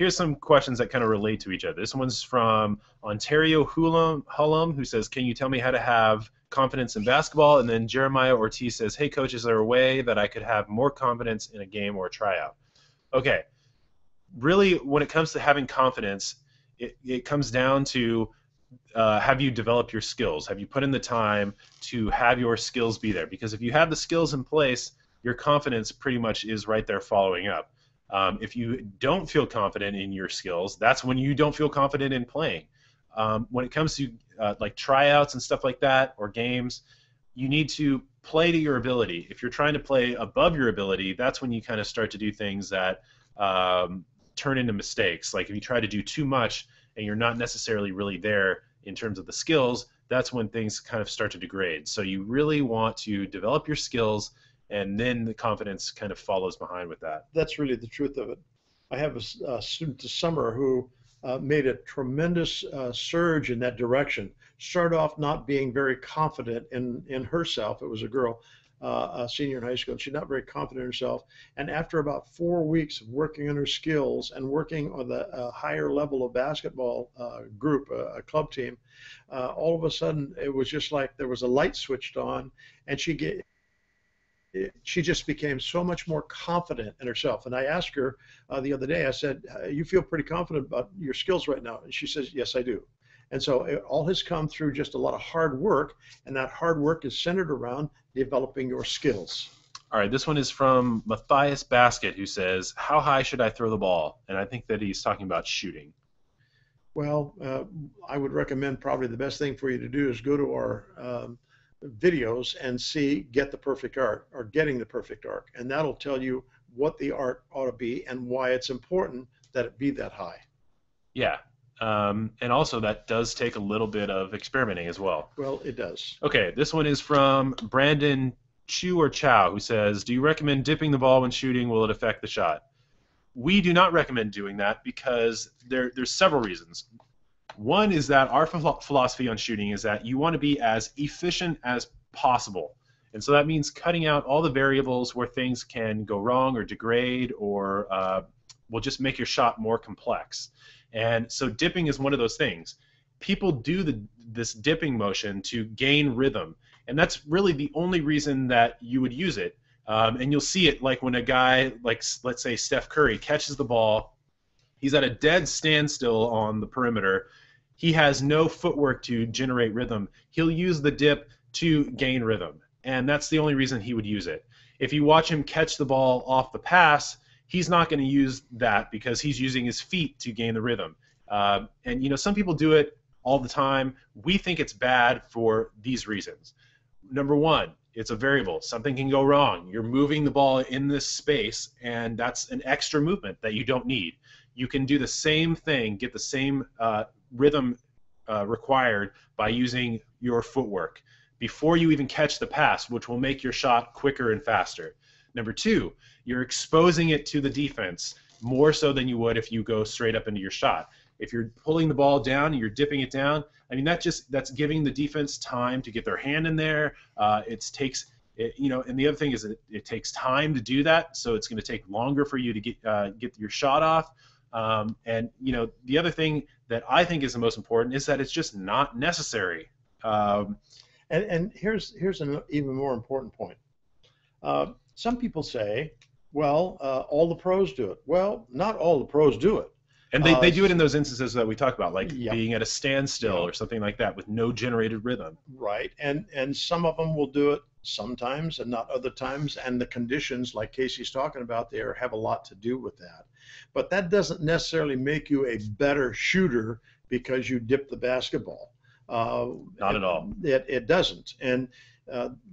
some questions that kind of relate to each other. This one's from Ontario Hullum, who says, "Can you tell me how to have confidence in basketball?" And then Jeremiah Ortiz says, "Hey coach, is there a way that I could have more confidence in a game or a tryout?" Okay, really, when it comes to having confidence, it comes down to have you developed your skills? Have you put in the time to have your skills be there? Because if you have the skills in place, your confidence pretty much is right there following up. If you don't feel confident in your skills, that's when you don't feel confident in playing. when it comes to like tryouts and stuff like that or games, you need to play to your ability. If you're trying to play above your ability, that's when you kind of start to do things that turn into mistakes. Like if you try to do too much and you're not necessarily really there in terms of the skills, that's when things kind of start to degrade. So you really want to develop your skills, and then the confidence kind of follows behind with that. That's really the truth of it. I have a student this summer who made a tremendous surge in that direction. Started off not being very confident in herself. It was a girl, a senior in high school, and she's not very confident in herself. And after about 4 weeks of working on her skills and working on the higher level of basketball group, a club team, all of a sudden it was just like there was a light switched on, and she just became so much more confident in herself. And I asked her the other day, I said, you feel pretty confident about your skills right now? And she says, yes, I do. And so it all has come through just a lot of hard work, and that hard work is centered around developing your skills. All right, this one is from Matthias Basket, who says, how high should I throw the ball? And I think that he's talking about shooting. Well, I would recommend probably the best thing for you to do is go to our videos and see Get the Perfect Arc, or Getting the Perfect Arc, and that'll tell you what the arc ought to be and why it's important that it be that high. Yeah, and also that does take a little bit of experimenting as well. Well, it does. Okay, this one is from Brandon Chu or Chow, who says, do you recommend dipping the ball when shooting? Will it affect the shot? We do not recommend doing that because there's several reasons. One is that our philosophy on shooting is that you want to be as efficient as possible. And so that means cutting out all the variables where things can go wrong or degrade or will just make your shot more complex. And so dipping is one of those things. People do this dipping motion to gain rhythm. And that's really the only reason that you would use it. And you'll see it like when a guy, like let's say Steph Curry, catches the ball. He's at a dead standstill on the perimeter. He has no footwork to generate rhythm. He'll use the dip to gain rhythm, and that's the only reason he would use it. If you watch him catch the ball off the pass, he's not going to use that because he's using his feet to gain the rhythm. And you know, some people do it all the time. We think it's bad for these reasons. Number one, it's a variable. Something can go wrong. You're moving the ball in this space, and that's an extra movement that you don't need. You can do the same thing, get the same rhythm required by using your footwork before you even catch the pass, which will make your shot quicker and faster. Number two, you're exposing it to the defense more so than you would if you go straight up into your shot. If you're pulling the ball down and you're dipping it down, I mean that's giving the defense time to get their hand in there. You know, and the other thing is that it takes time to do that, so it's going to take longer for you to get your shot off. And you know, the other thing that I think is the most important is that it's just not necessary. And here's an even more important point. Some people say, well, all the pros do it. Well, not all the pros do it. And they do it in those instances that we talk about, like Yep. being at a standstill or something like that with no generated rhythm. Right, and some of them will do it sometimes and not other times, and the conditions like Casey's talking about there have a lot to do with that. But that doesn't necessarily make you a better shooter because you dip the basketball. Not at all. It doesn't, and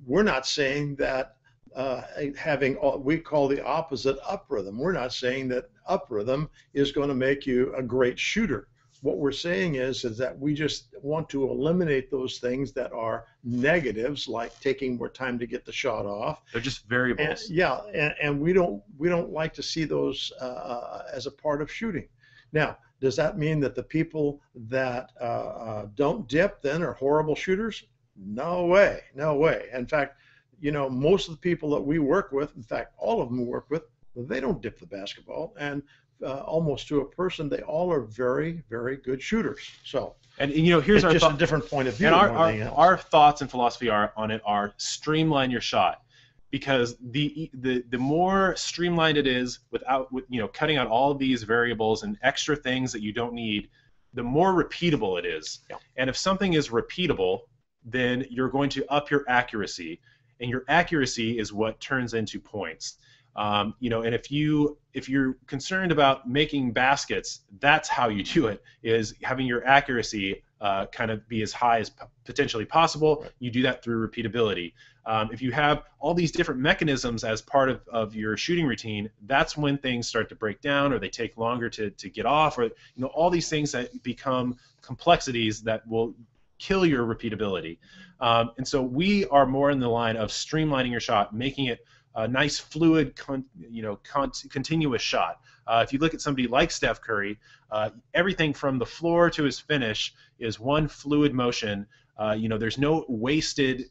we're not saying that having we call the opposite up rhythm. We're not saying that up rhythm is going to make you a great shooter. What we're saying is that we just want to eliminate those things that are negatives, like taking more time to get the shot off. They're just variables. And we don't like to see those as a part of shooting. Now, does that mean that the people that don't dip then are horrible shooters? No way, no way. In fact, you know, most of the people that we work with, in fact, all of them we work with, they don't dip the basketball, and almost to a person, they all are very, very good shooters. So, and you know, here's it's just a different point of view. And our thoughts and philosophy on it are streamline your shot, because the more streamlined it is without you know, cutting out all of these variables and extra things that you don't need, the more repeatable it is. Yeah. And if something is repeatable, then you're going to up your accuracy. And your accuracy is what turns into points. You know, and if you're concerned about making baskets, that's how you do it, is having your accuracy kind of be as high as potentially possible. Right. You do that through repeatability. If you have all these different mechanisms as part of your shooting routine, that's when things start to break down, or they take longer to get off, or all these things that become complexities that will kill your repeatability. And so we are more in the line of streamlining your shot, making it a nice, fluid, continuous shot. If you look at somebody like Steph Curry, everything from the floor to his finish is one fluid motion. There's no wasted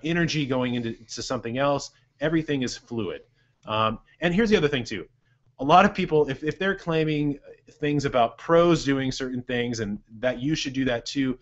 energy going into something else. Everything is fluid. And here's the other thing too. A lot of people, if they're claiming things about pros doing certain things and that you should do that too,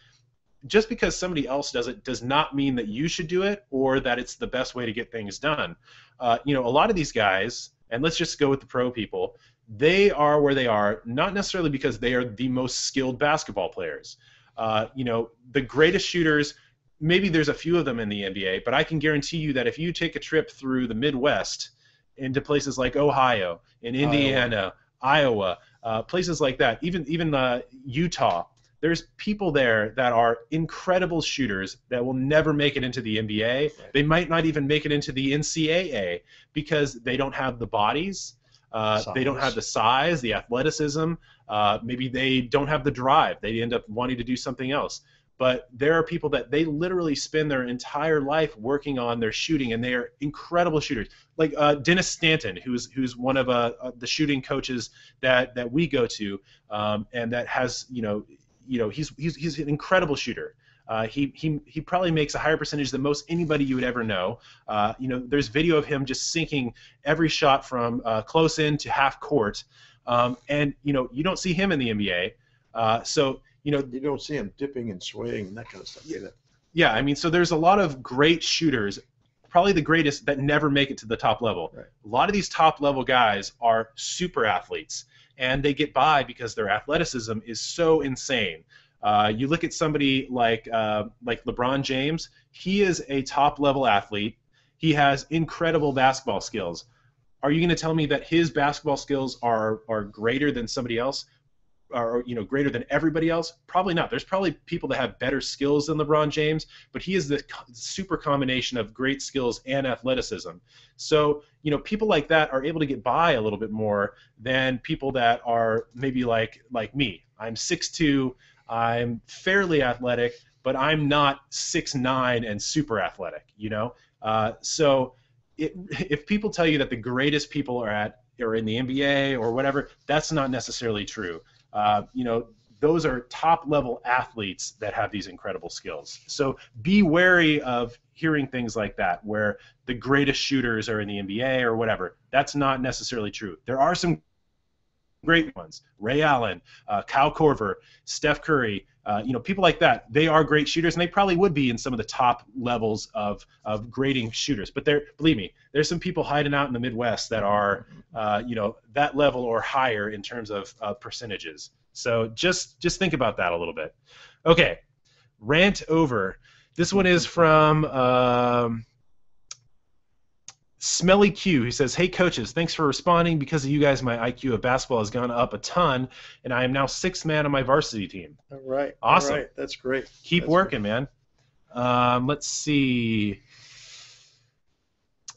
just because somebody else does it does not mean that you should do it or that it's the best way to get things done. A lot of these guys, and let's just go with the pro people, they are where they are, not necessarily because they are the most skilled basketball players. The greatest shooters, maybe there's a few of them in the NBA, but I can guarantee you that if you take a trip through the Midwest into places like Ohio, in Indiana, Iowa, places like that, even Utah, there's people there that are incredible shooters that will never make it into the NBA. Right. They might not even make it into the NCAA because they don't have the bodies, they don't have the size, the athleticism, maybe they don't have the drive. They end up wanting to do something else. But there are people that they literally spend their entire life working on their shooting, and they are incredible shooters. Like Dennis Stanton, who's one of the shooting coaches that we go to, and that has he's an incredible shooter. He probably makes a higher percentage than most anybody you would ever know. There's video of him just sinking every shot from close in to half court, and you don't see him in the NBA. So you don't see him dipping and swaying and that kind of stuff. Yeah, I mean, so there's a lot of great shooters, probably the greatest, that never make it to the top level. Right. A lot of these top level guys are super athletes, and they get by because their athleticism is so insane. You look at somebody like LeBron James. He is a top level athlete. He has incredible basketball skills. Are you going to tell me that his basketball skills are greater than somebody else? Or greater than everybody else? Probably not. There's probably people that have better skills than LeBron James, but he is the super combination of great skills and athleticism. So people like that are able to get by a little bit more than people that are maybe like me. I'm 6'2", I'm fairly athletic, but I'm not 6'9" and super athletic. So if people tell you that the greatest people are in the NBA or whatever, that's not necessarily true. Those are top-level athletes that have these incredible skills. So be wary of hearing things like that, where the greatest shooters are in the NBA or whatever. That's not necessarily true. There are some great ones. Ray Allen, Kyle Korver, Steph Curry, people like that. They are great shooters, and they probably would be in some of the top levels of grading shooters. But believe me, there's some people hiding out in the Midwest that are, that level or higher in terms of percentages. So just think about that a little bit. Okay, rant over. This one is from Smelly Q. He says, "Hey coaches, thanks for responding. Because of you guys, my IQ of basketball has gone up a ton, and I am now sixth man on my varsity team." All right. Awesome. All right. That's great. Keep working, man. Let's see.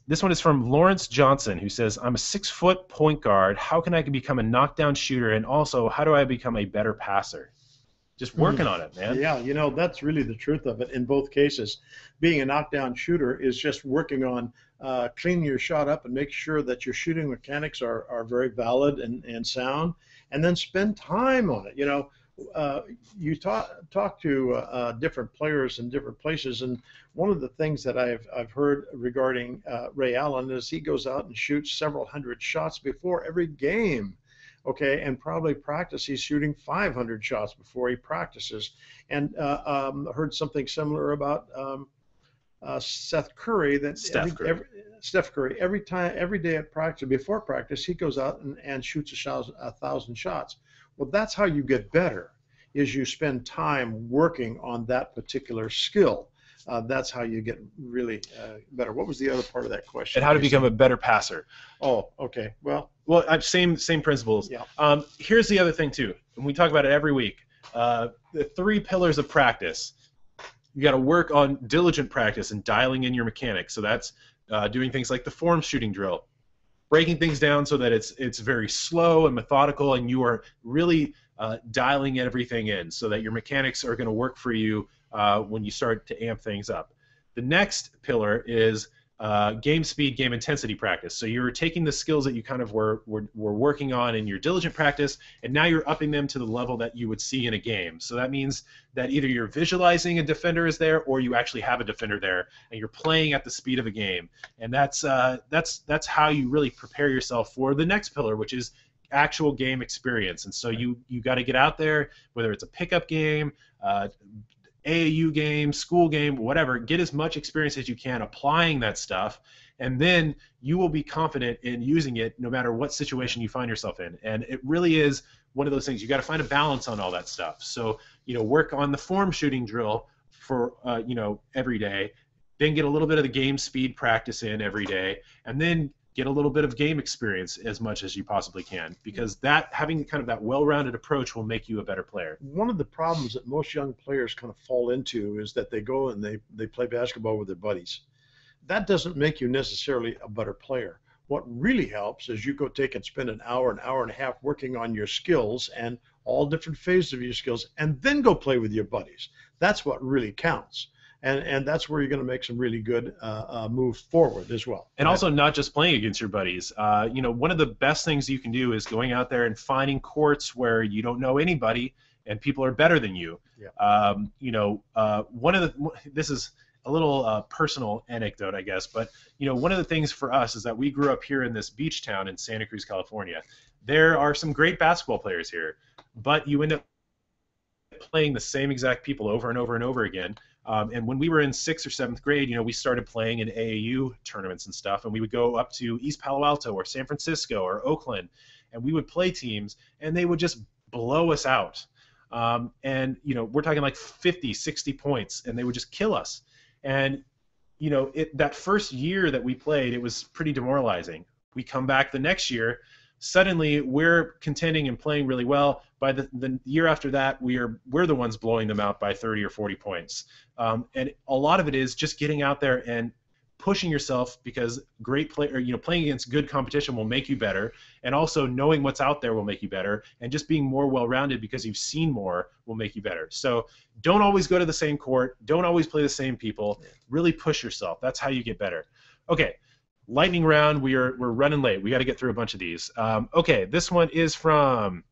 This one is from Lawrence Johnson, who says, "I'm a 6-foot point guard. How can I become a knockdown shooter, and also how do I become a better passer?" Just working on it, man. Yeah, that's really the truth of it in both cases. Being a knockdown shooter is just working on cleaning your shot up and make sure that your shooting mechanics are very valid and sound, and then spend time on it. You talk to different players in different places, and one of the things that I've heard regarding Ray Allen is he goes out and shoots several hundred shots before every game. Okay, and probably practice. He's shooting 500 shots before he practices. And heard something similar about Steph Curry. Steph Curry. Every day at practice, before practice, he goes out and shoots 1,000 shots. Well, that's how you get better. Is you spend time working on that particular skill. That's how you get really better. What was the other part of that question? And how to become a better passer. Oh, okay. Well, same principles. Yeah. Here's the other thing too, and we talk about it every week. the 3 pillars of practice. You got to work on diligent practice and dialing in your mechanics. So that's doing things like the form shooting drill, breaking things down so that it's very slow and methodical, and you are really dialing everything in so that your mechanics are going to work for you when you start to amp things up. The next pillar is game speed, game intensity practice. So you're taking the skills that you kind of were working on in your diligent practice, and now you're upping them to the level that you would see in a game. So that means that either you're visualizing a defender is there, or you actually have a defender there, and you're playing at the speed of a game. And that's how you really prepare yourself for the next pillar, which is actual game experience. And so you got to get out there, whether it's a pickup game, AAU game, school game, whatever, get as much experience as you can applying that stuff, and then you will be confident in using it no matter what situation you find yourself in. And it really is one of those things. You got to find a balance on all that stuff. So, work on the form shooting drill for, every day, then get a little bit of the game speed practice in every day, and then get a little bit of game experience as much as you possibly can, because that having kind of that well-rounded approach will make you a better player. One of the problems that most young players kind of fall into is that they go and they play basketball with their buddies. That doesn't make you necessarily a better player. What really helps is you go take and spend an hour and a half working on your skills and all different phases of your skills, and then go play with your buddies. That's what really counts. And that's where you're going to make some really good moves forward as well. And also not just playing against your buddies. One of the best things you can do is going out there and finding courts where you don't know anybody and people are better than you. Yeah. This is a little personal anecdote, I guess, but one of the things for us is that we grew up here in this beach town in Santa Cruz, California. There are some great basketball players here, but you end up playing the same exact people over and over and over again. And when we were in 6th or 7th grade, we started playing in AAU tournaments and stuff, and we would go up to East Palo Alto or San Francisco or Oakland, and we would play teams, and they would just blow us out. We're talking like 50, 60 points, and they would just kill us. And, that first year that we played, it was pretty demoralizing. We come back the next year, suddenly we're contending and playing really well. By the year after that, we're the ones blowing them out by 30 or 40 points. And a lot of it is just getting out there and pushing yourself, because playing against good competition will make you better, and also knowing what's out there will make you better, and just being more well-rounded because you've seen more will make you better. So don't always go to the same court. Don't always play the same people. Really push yourself. That's how you get better. Okay. Lightning round. We're running late. We got to get through a bunch of these. Okay, this one is from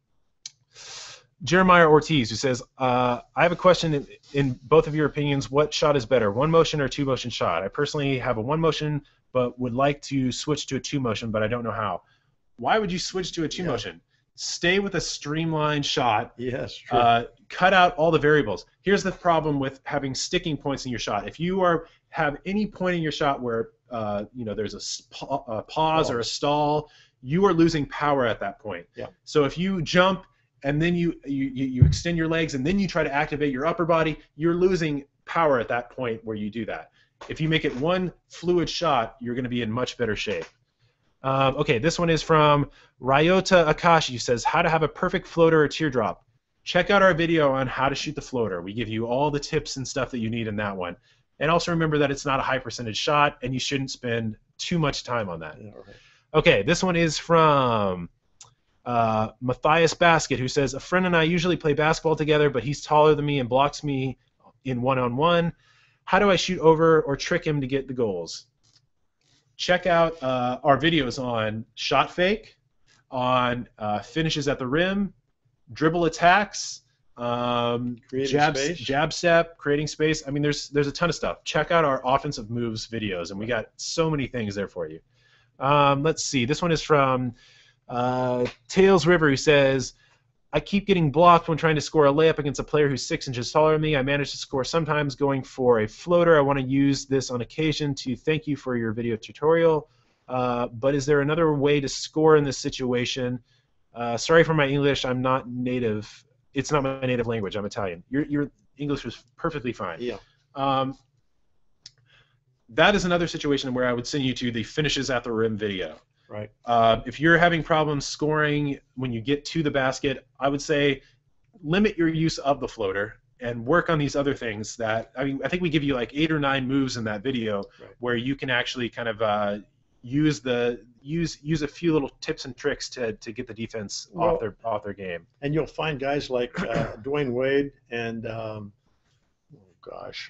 Jeremiah Ortiz, who says, I have a question in both of your opinions. What shot is better, one motion or two motion shot? I personally have a one motion, but would like to switch to a two motion, but I don't know how. Why would you switch to a two motion? Stay with a streamlined shot. Yes, true. Cut out all the variables. Here's the problem with having sticking points in your shot. If you have any point in your shot where there's a pause or a stall, you are losing power at that point. Yeah. So if you jump and then you extend your legs and then you try to activate your upper body, you're losing power at that point where you do that. If you make it one fluid shot, you're going to be in much better shape. Okay, this one is from Ryota Akashi, who says, how to have a perfect floater or teardrop. Check out our video on how to shoot the floater. We give you all the tips and stuff that you need in that one. And also remember that it's not a high percentage shot, and you shouldn't spend too much time on that. Yeah, right. Okay, this one is from Matthias Basket, who says, a friend and I usually play basketball together, but he's taller than me and blocks me in one-on-one. How do I shoot over or trick him to get the goals? Check out our videos on shot fake, on finishes at the rim, dribble attacks, jab step, creating space. I mean, there's a ton of stuff. Check out our offensive moves videos, and we got so many things there for you. Let's see. This one is from Tails River, who says, I keep getting blocked when trying to score a layup against a player who's 6 inches taller than me. I manage to score sometimes going for a floater. I want to use this on occasion to thank you for your video tutorial. But is there another way to score in this situation? Sorry for my English. I'm not native. It's not my native language. I'm Italian. Your English was perfectly fine. Yeah. That is another situation where I would send you to the finishes at the rim video. Right. If you're having problems scoring when you get to the basket, I would say limit your use of the floater and work on these other things that, I mean, I think we give you like 8 or 9 moves in that video where you can actually kind of use a few little tips and tricks to get the defense off their game. And you'll find guys like Dwayne Wade and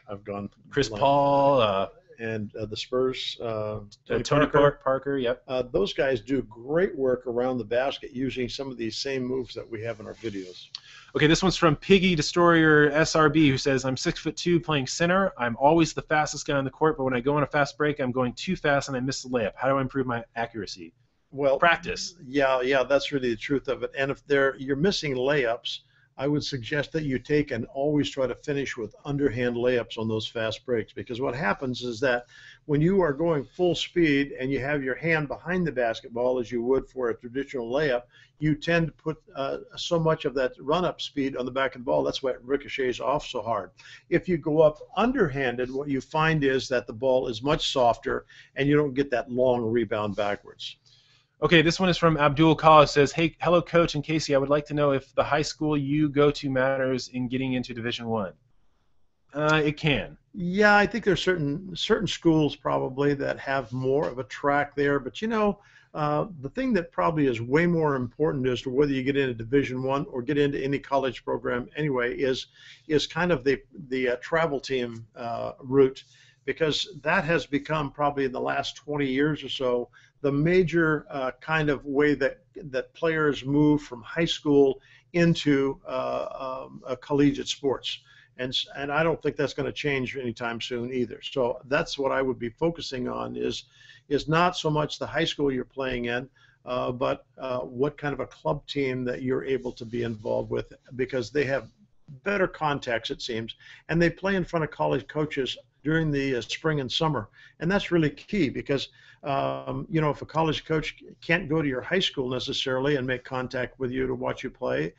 I've gone Chris Paul and the Spurs, Tony Parker, yep. Those guys do great work around the basket using some of these same moves that we have in our videos. Okay, this one's from Piggy Destroyer SRB, who says, I'm 6'2", playing center. I'm always the fastest guy on the court, but when I go on a fast break, I'm going too fast and I miss the layup. How do I improve my accuracy? Well, practice. Yeah, that's really the truth of it. And if you're missing layups, I would suggest that you take and always try to finish with underhand layups on those fast breaks, because what happens is that when you are going full speed and you have your hand behind the basketball as you would for a traditional layup, you tend to put so much of that run-up speed on the back of the ball. That's why it ricochets off so hard. If you go up underhanded, what you find is that the ball is much softer and you don't get that long rebound backwards. Okay, this one is from Abdul Kala. Says, hey, hello, Coach and Casey. I would like to know if the high school you go to matters in getting into Division I. It can. Yeah, I think there's certain schools probably that have more of a track there. But, the thing that probably is way more important as to whether you get into Division I or get into any college program anyway is kind of the travel team route, because that has become probably in the last 20 years or so the major kind of way that players move from high school into collegiate sports. And I don't think that's going to change anytime soon either. So that's what I would be focusing on is not so much the high school you're playing in, but what kind of a club team that you're able to be involved with, because they have better contacts, it seems, and they play in front of college coaches during the spring and summer. And that's really key, because if a college coach can't go to your high school necessarily and make contact with you to watch you play,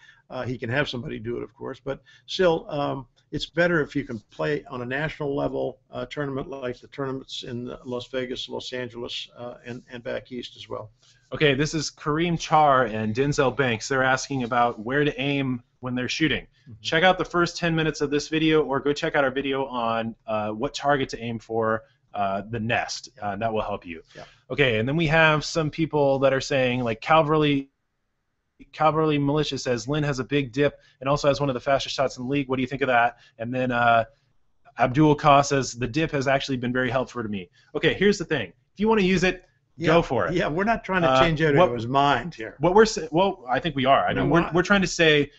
he can have somebody do it, of course, but still, it's better if you can play on a national level tournament like the tournaments in Las Vegas, Los Angeles, and back east as well. Okay, this is Kareem Char and Denzel Banks. They're asking about where to aim when they're shooting. Mm-hmm. Check out the first 10 minutes of this video, or go check out our video on what target to aim for, the nest. That will help you. Yeah. Okay, and then we have some people that are saying, like Calverley Militia says, Lynn has a big dip and also has one of the fastest shots in the league. What do you think of that? And then Abdul Ka says, the dip has actually been very helpful to me. Okay, here's the thing. If you want to use it, go for it. Yeah, we're not trying to change anyone's mind here. Well, I think we are. I mean, we're trying to say,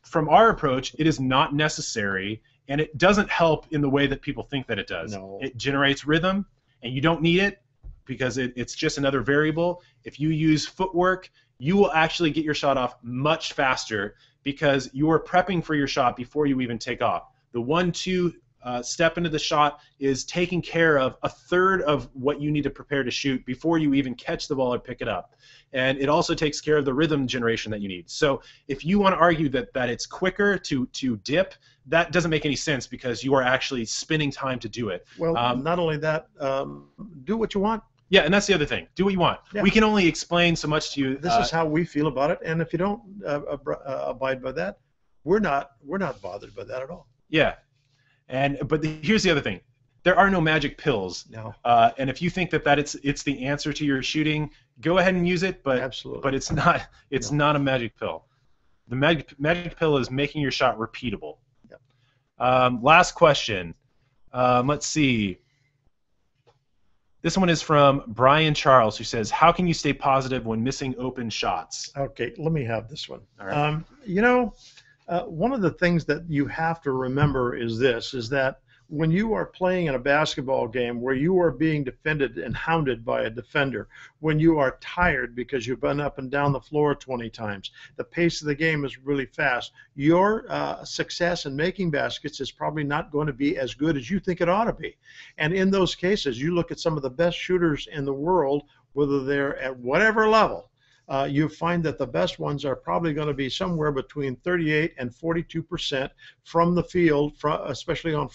from our approach, it is not necessary, and it doesn't help in the way that people think that it does. No. It generates rhythm, and you don't need it because it's just another variable. If you use footwork, you will actually get your shot off much faster because you are prepping for your shot before you even take off. The 1-2 step into the shot is taking care of a third of what you need to prepare to shoot before you even catch the ball or pick it up. And it also takes care of the rhythm generation that you need. So if you want to argue that it's quicker to dip, that doesn't make any sense because you are actually spending time to do it. Well, not only that, do what you want. Yeah, and that's the other thing. Do what you want. Yeah. We can only explain so much to you. This is how we feel about it, and if you don't abide by that, we're not bothered by that at all. Yeah, but here's the other thing. There are no magic pills. No. And if you think that it's the answer to your shooting, go ahead and use it. But absolutely. But it's not. It's not a magic pill. The magic pill is making your shot repeatable. Yep. Last question. Let's see. This one is from Brian Charles, who says, how can you stay positive when missing open shots? Okay, let me have this one. All right. One of the things that you have to remember is that when you are playing in a basketball game where you are being defended and hounded by a defender, when you are tired because you've been up and down the floor 20 times, the pace of the game is really fast, your success in making baskets is probably not going to be as good as you think it ought to be. And in those cases, you look at some of the best shooters in the world, whether they're at whatever level, you find that the best ones are probably going to be somewhere between 38 and 42% from the field, especially on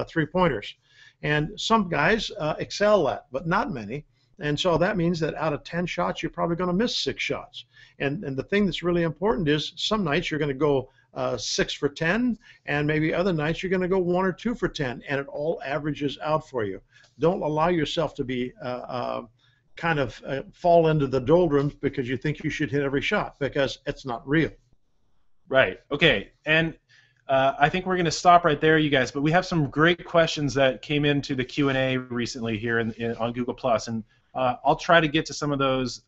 three-pointers. And some guys excel at, but not many. And so that means that out of 10 shots, you're probably going to miss 6 shots. And the thing that's really important is some nights you're going to go 6 for 10, and maybe other nights you're going to go 1 or 2 for 10, and it all averages out for you. Don't allow yourself to be kind of fall into the doldrums because you think you should hit every shot, because it's not real. Right. Okay. And I think we're going to stop right there, you guys. But we have some great questions that came into the Q&A recently here on Google+, and I'll try to get to some of those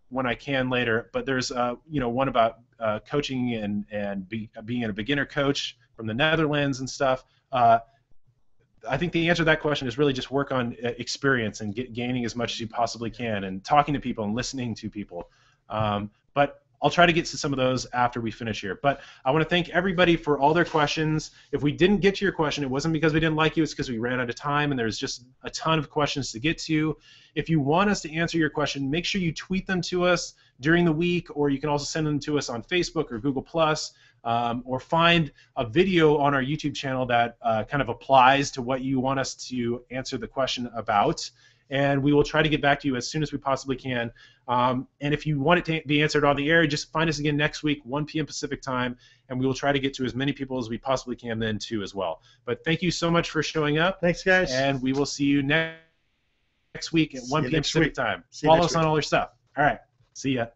when I can later. But there's one about coaching and being a beginner coach from the Netherlands and stuff. I think the answer to that question is really just work on experience and gaining as much as you possibly can, and talking to people and listening to people. But I'll try to get to some of those after we finish here. But I want to thank everybody for all their questions. If we didn't get to your question, it wasn't because we didn't like you, it's because we ran out of time, and there's just a ton of questions to get to. If you want us to answer your question, make sure you tweet them to us during the week, or you can also send them to us on Facebook or Google+, or find a video on our YouTube channel that kind of applies to what you want us to answer the question about. And we will try to get back to you as soon as we possibly can. And if you want it to be answered on the air, just find us again next week, 1 p.m. Pacific time, and we will try to get to as many people as we possibly can then too as well. But thank you so much for showing up. Thanks, guys. And we will see you next week at 1 p.m. Pacific time. Follow us on all our stuff. All right. See ya.